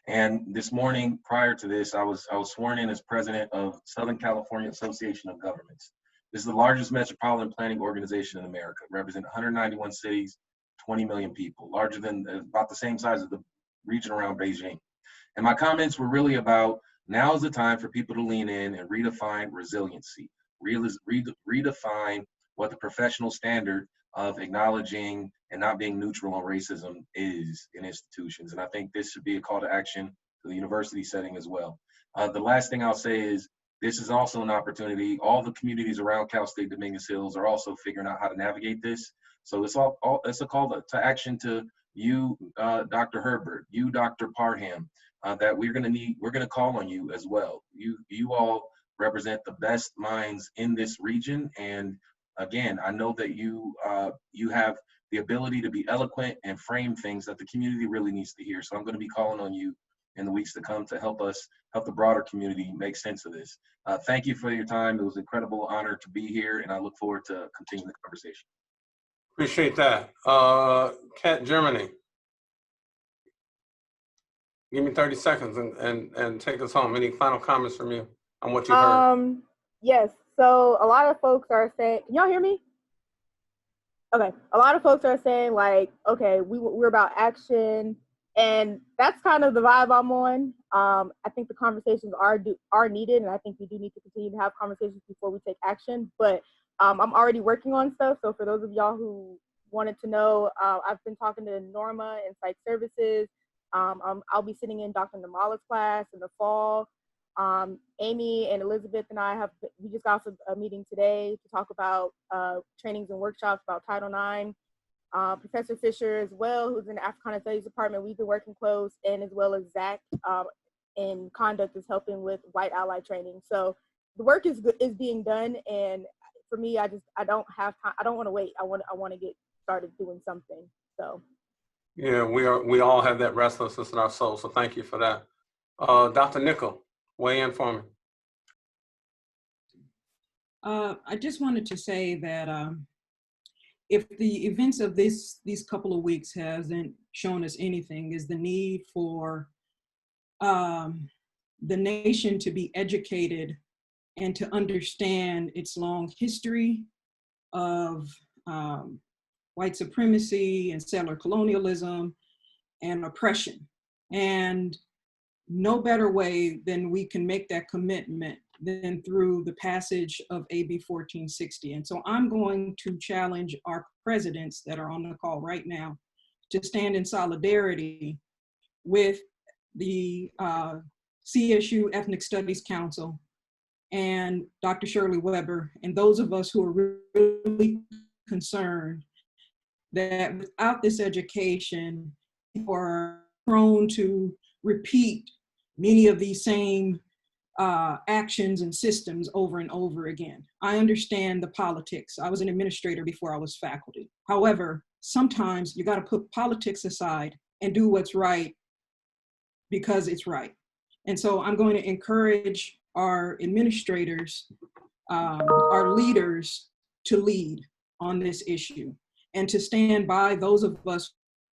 And this morning, prior to this, I was sworn in as president of Southern California Association of Governments. This is the largest metropolitan planning organization in America, representing 191 cities, 20 million people, larger than about the same size of the region around Beijing. And my comments were really about, now is the time for people to lean in and redefine resiliency, redefine what the professional standard of acknowledging and not being neutral on racism is in institutions. And I think this should be a call to action to the university setting as well. The last thing I'll say is, this is also an opportunity. All the communities around Cal State Dominguez Hills are also figuring out how to navigate this. So it's a call to action to you, Dr. Herbert, you, Dr. Parham, that we're gonna call on you as well. You all represent the best minds in this region. And again, I know that you have the ability to be eloquent and frame things that the community really needs to hear. So I'm gonna be calling on you in the weeks to come to help the broader community make sense of this. Thank you for your time. It was an incredible honor to be here, and I look forward to continuing the conversation. Appreciate that. Kat Germany, give me 30 seconds and take us home. Any final comments from you on what you heard? Yes, so a lot of folks are saying, can y'all hear me? Okay, a lot of folks are saying like, okay, we're about action, and that's kind of the vibe I'm on. I think the conversations are needed, and I think we do need to continue to have conversations before we take action. But I'm already working on stuff. So for those of y'all who wanted to know, I've been talking to Norma in Psych Services. I'll be sitting in Dr. Namala's class in the fall. Amy and Elizabeth and we just got off a meeting today to talk about trainings and workshops about Title IX. Professor Fisher as well, who's in the Africana Studies Department, we've been working close, and as well as Zach in conduct is helping with white ally training. So the work is being done, and for me, I don't have time. I don't want to wait. I want to get started doing something. So yeah, we all have that restlessness in our soul. So thank you for that. Dr. Nickel, weigh in for me. I just wanted to say that if the events of these couple of weeks hasn't shown us anything, is the need for the nation to be educated and to understand its long history of white supremacy and settler colonialism and oppression. And no better way than we can make that commitment than through the passage of AB 1460. And so I'm going to challenge our presidents that are on the call right now to stand in solidarity with the CSU Ethnic Studies Council and Dr. Shirley Weber, and those of us who are really concerned that without this education, people are prone to repeat many of these same actions and systems over and over again. I understand the politics. I was an administrator before I was faculty. However, sometimes you got to put politics aside and do what's right because it's right. And so I'm going to encourage our administrators, our leaders to lead on this issue and to stand by those of us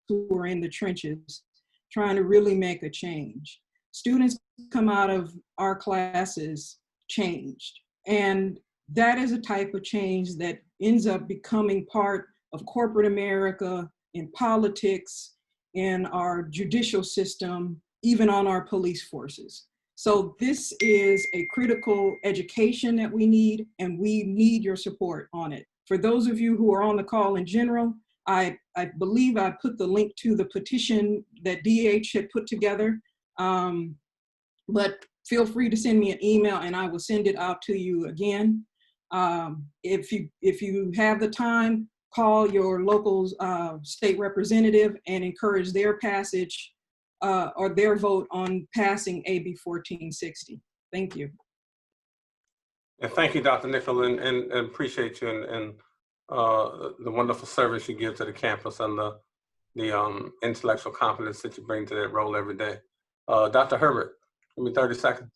who are in the trenches trying to really make a change. Students come out of our classes changed. And that is a type of change that ends up becoming part of corporate America, in politics, in our judicial system, even on our police forces. So this is a critical education that we need, and we need your support on it. For those of you who are on the call in general, I believe I put the link to the petition that DH had put together. But feel free to send me an email and I will send it out to you again. If you have the time, call your local state representative and encourage their passage or their vote on passing AB 1460. Thank you. And thank you, Dr. Nickel, and appreciate you and the wonderful service you give to the campus and the intellectual competence that you bring to that role every day. Dr. Herbert, give me 30 seconds.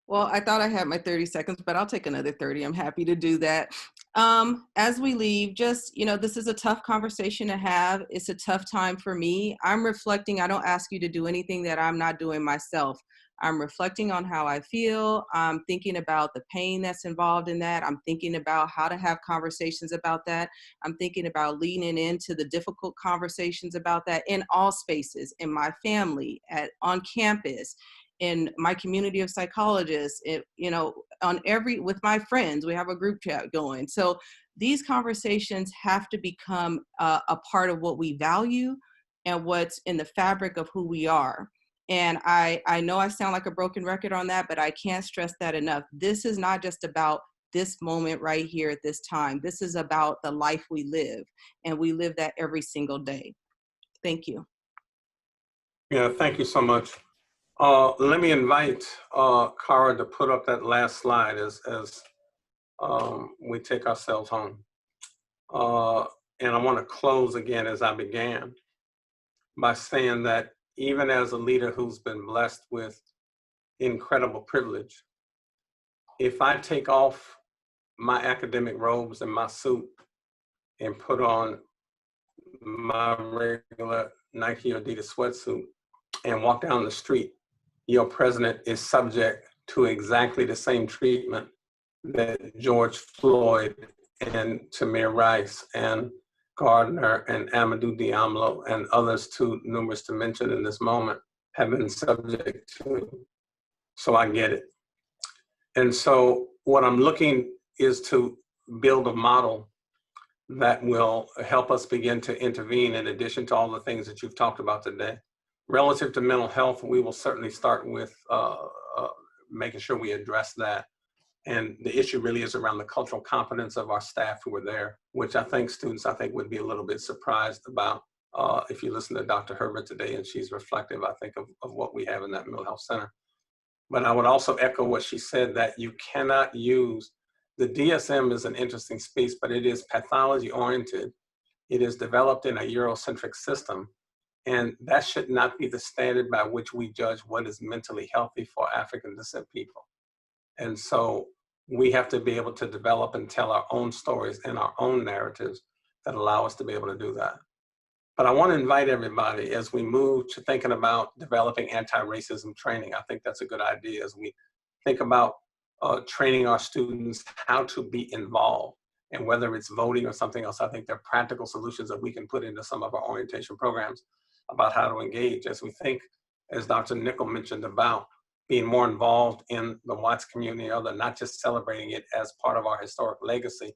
Well, I thought I had my 30 seconds, but I'll take another 30. I'm happy to do that. As we leave, just, this is a tough conversation to have. It's a tough time for me. I'm reflecting. I don't ask you to do anything that I'm not doing myself. I'm reflecting on how I feel. I'm thinking about the pain that's involved in that. I'm thinking about how to have conversations about that. I'm thinking about leaning into the difficult conversations about that in all spaces, in my family, on campus, in my community of psychologists, with my friends. We have a group chat going. So these conversations have to become a part of what we value and what's in the fabric of who we are. And I know I sound like a broken record on that, but I can't stress that enough. This is not just about this moment right here at this time. This is about the life we live, and we live that every single day. Thank you. Yeah, thank you so much. Let me invite Cara to put up that last slide as we take ourselves home. And I want to close again as I began by saying that even as a leader who's been blessed with incredible privilege, if I take off my academic robes and my suit and put on my regular Nike or Adidas sweatsuit and walk down the street, your president is subject to exactly the same treatment that George Floyd and Tamir Rice and Gardner and Amadou Diallo and others too numerous to mention in this moment have been subject to. So I get it. And so what I'm looking is to build a model that will help us begin to intervene in addition to all the things that you've talked about today, Relative to mental health, we will certainly start with making sure we address that. And the issue really is around the cultural competence of our staff who are there, which I think students, would be a little bit surprised about if you listen to Dr. Herbert today, and she's reflective, I think, of what we have in that mental health center. But I would also echo what she said, that you cannot use, the DSM is an interesting space, but it is pathology oriented. It is developed in a Eurocentric system. And that should not be the standard by which we judge what is mentally healthy for African descent people. And so we have to be able to develop and tell our own stories and our own narratives that allow us to be able to do that. But I want to invite everybody, as we move to thinking about developing anti-racism training, I think that's a good idea as we think about training our students how to be involved. And whether it's voting or something else, I think there are practical solutions that we can put into some of our orientation programs about how to engage as we think, as Dr. Nickel mentioned, about being more involved in the Watts community, other, not just celebrating it as part of our historic legacy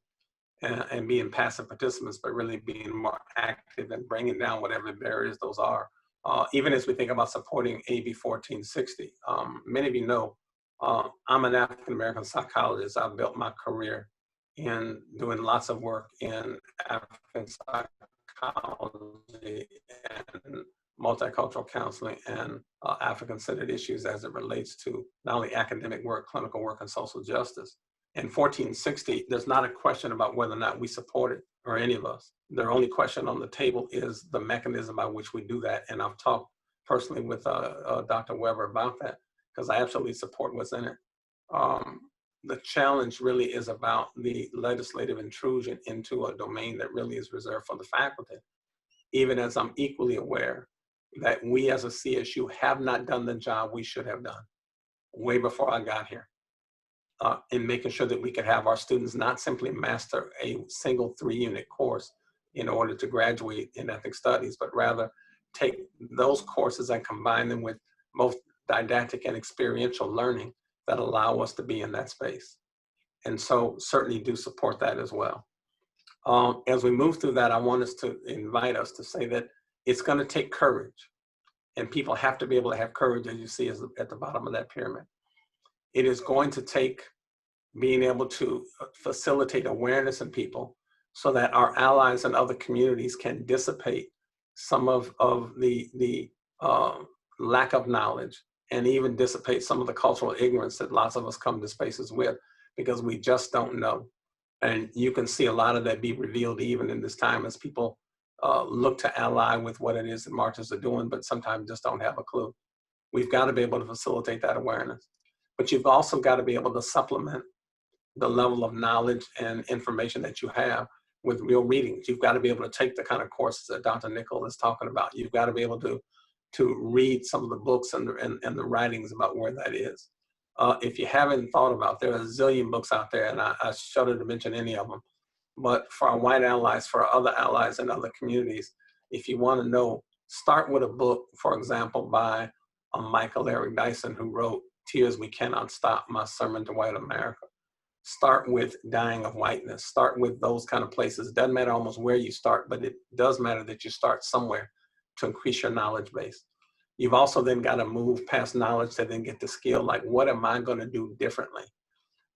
and being passive participants, but really being more active and bringing down whatever barriers those are. Even as we think about supporting AB 1460, many of you know, I'm an African-American psychologist. I've built my career in doing lots of work in African psychology and multicultural counseling and African-centered issues as it relates to not only academic work, clinical work, and social justice. In 1460, there's not a question about whether or not we support it, or any of us. The only question on the table is the mechanism by which we do that. And I've talked personally with Dr. Weber about that, because I absolutely support what's in it. The challenge really is about the legislative intrusion into a domain that really is reserved for the faculty, even as I'm equally aware that we as a CSU have not done the job we should have done way before I got here in making sure that we could have our students not simply master a single 3-unit course in order to graduate in ethnic studies, but rather take those courses and combine them with both didactic and experiential learning that allow us to be in that space. And so certainly do support that as well. As we move through that, I want us to invite us to say that it's going to take courage, and people have to be able to have courage, as you see at the bottom of that pyramid. It is going to take being able to facilitate awareness in people so that our allies and other communities can dissipate some of the lack of knowledge, and even dissipate some of the cultural ignorance that lots of us come to spaces with, because we just don't know. And you can see a lot of that be revealed even in this time as people look to ally with what it is that marches are doing, but sometimes just don't have a clue. We've got to be able to facilitate that awareness. But you've also got to be able to supplement the level of knowledge and information that you have with real readings. You've got to be able to take the kind of courses that Dr. Nickel is talking about. You've got to be able to read some of the books and the writings about where that is. If you haven't thought about, there are a zillion books out there, and I shudder to mention any of them. But for our white allies, for our other allies in other communities, if you want to know, start with a book, for example, by Michael Eric Dyson, who wrote Tears We Cannot Stop, My Sermon to White America. Start with Dying of Whiteness. Start with those kind of places. It doesn't matter almost where you start, but it does matter that you start somewhere to increase your knowledge base. You've also then got to move past knowledge to then get the skill, like what am I going to do differently?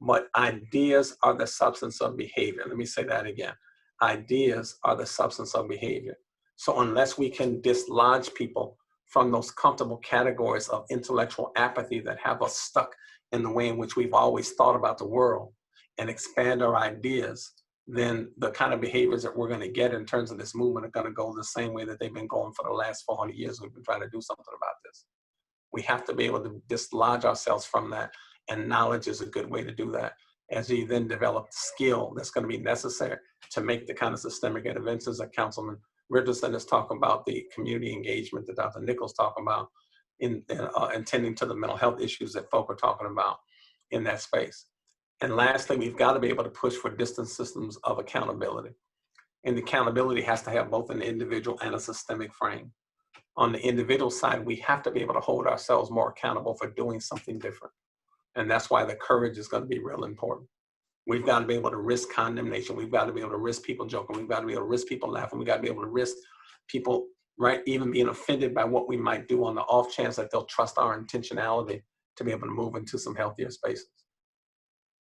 But ideas are the substance of behavior. Let me say that again. Ideas are the substance of behavior. So unless we can dislodge people from those comfortable categories of intellectual apathy that have us stuck in the way in which we've always thought about the world, and expand our ideas, then the kind of behaviors that we're going to get in terms of this movement are going to go the same way that they've been going for the last 400 years. We've been trying to do something about this. We have to be able to dislodge ourselves from that, and knowledge is a good way to do that. As you then develop skill that's going to be necessary to make the kind of systemic interventions that Councilman Richardson is talking about, the community engagement that Dr. Nichols talking about, in attending to the mental health issues that folk are talking about in that space. And lastly, we've got to be able to push for distant systems of accountability. And the accountability has to have both an individual and a systemic frame. On the individual side, we have to be able to hold ourselves more accountable for doing something different. And that's why the courage is going to be real important. We've got to be able to risk condemnation. We've got to be able to risk people joking. We've got to be able to risk people laughing. We've got to be able to risk people right? Even being offended by what we might do on the off chance that they'll trust our intentionality to be able to move into some healthier spaces,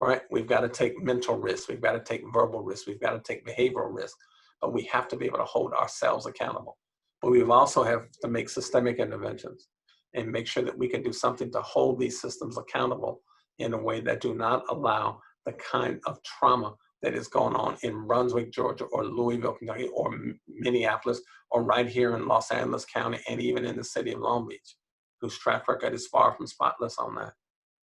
right? We've got to take mental risks. We've got to take verbal risks. We've got to take behavioral risks, but we have to be able to hold ourselves accountable. But we also have to make systemic interventions and make sure that we can do something to hold these systems accountable in a way that do not allow the kind of trauma that is going on in Brunswick, Georgia, or Louisville, Kentucky, or Minneapolis, or right here in Los Angeles County, and even in the city of Long Beach, whose track record is far from spotless on that,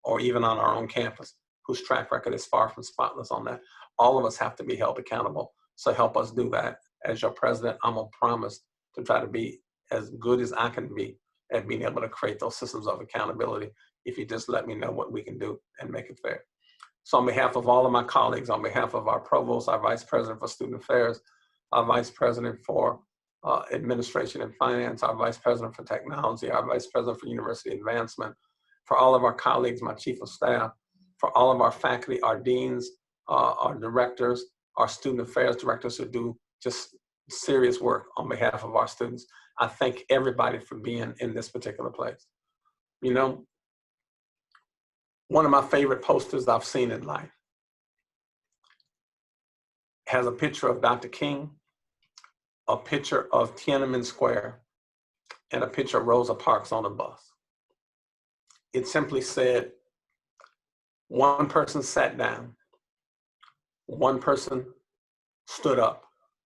or even on our own campus, whose track record is far from spotless on that. All of us have to be held accountable. So help us do that. As your president, I'm gonna promise to try to be as good as I can be at being able to create those systems of accountability if you just let me know what we can do and make it fair. So on behalf of all of my colleagues, on behalf of our provost, our vice president for student affairs, our vice president for administration and finance, our vice president for technology, our vice president for university advancement, for all of our colleagues, my chief of staff, for all of our faculty, our deans, our directors, our student affairs directors who do just serious work on behalf of our students. I thank everybody for being in this particular place. You know, one of my favorite posters I've seen in life has a picture of Dr. King, a picture of Tiananmen Square, and a picture of Rosa Parks on a bus. It simply said, one person sat down, one person stood up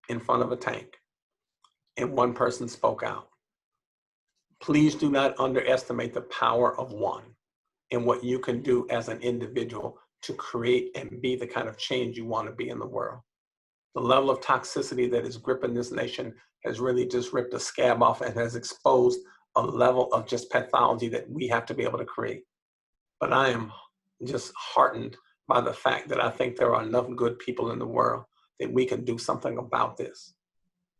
in front of a tank, and one person spoke out. Please do not underestimate the power of one and what you can do as an individual to create and be the kind of change you want to be in the world. The level of toxicity that is gripping this nation has really just ripped a scab off and has exposed a level of just pathology that we have to be able to create. But I am just heartened by the fact that I think there are enough good people in the world that we can do something about this.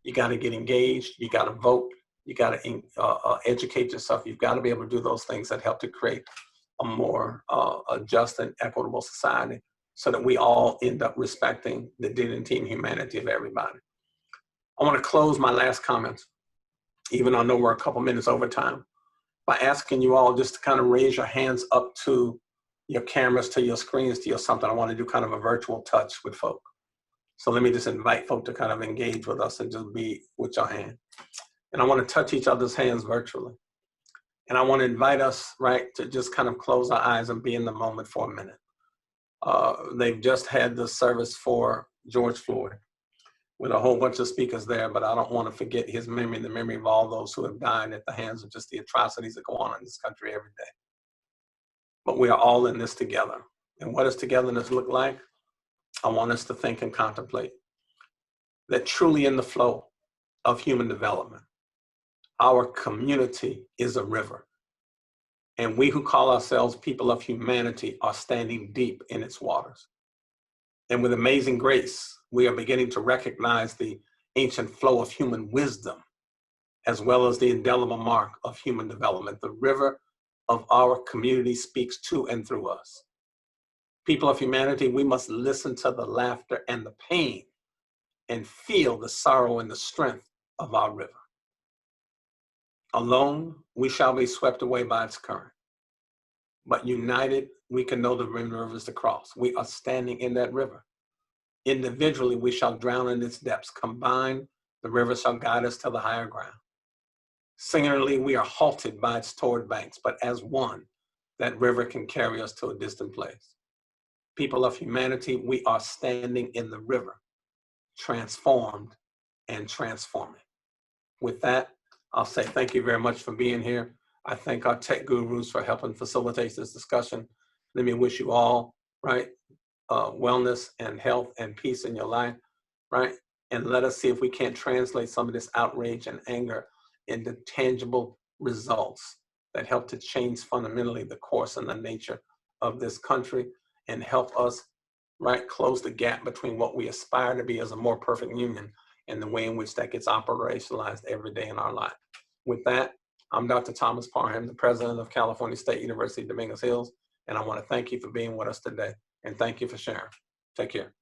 You got to get engaged, you got to vote, you got to educate yourself. You've got to be able to do those things that help to create a more just and equitable society so that we all end up respecting the dignity and humanity of everybody. I want to close my last comments, even though I know we're a couple minutes over time, by asking you all just to kind of raise your hands up to your cameras, to your screens, to your something. I want to do kind of a virtual touch with folk. So let me just invite folk to kind of engage with us and just be with your hand. And I want to touch each other's hands virtually. And I want to invite us, right, to just kind of close our eyes and be in the moment for a minute. They've just had the service for George Floyd with a whole bunch of speakers there, but I don't want to forget his memory, the memory of all those who have died at the hands of just the atrocities that go on in this country every day. But we are all in this together. And what does togetherness look like? I want us to think and contemplate that truly in the flow of human development, our community is a river. And we who call ourselves people of humanity are standing deep in its waters. And with amazing grace, we are beginning to recognize the ancient flow of human wisdom, as well as the indelible mark of human development. The river of our community speaks to and through us. People of humanity, we must listen to the laughter and the pain and feel the sorrow and the strength of our river. Alone, we shall be swept away by its current. But united, we can know the rivers to cross. We are standing in that river. Individually, we shall drown in its depths. Combined, the river shall guide us to the higher ground. Singularly, we are halted by its torrid banks, but as one, that river can carry us to a distant place. People of humanity, we are standing in the river, transformed and transforming. With that, I'll say thank you very much for being here. I thank our tech gurus for helping facilitate this discussion. Let me wish you all, right, wellness and health and peace in your life, right? And let us see if we can't translate some of this outrage and anger into tangible results that help to change fundamentally the course and the nature of this country and help us, right, close the gap between what we aspire to be as a more perfect union and the way in which that gets operationalized every day in our life. With that, I'm Dr. Thomas Parham, the president of California State University, Dominguez Hills, and I want to thank you for being with us today, and thank you for sharing. Take care.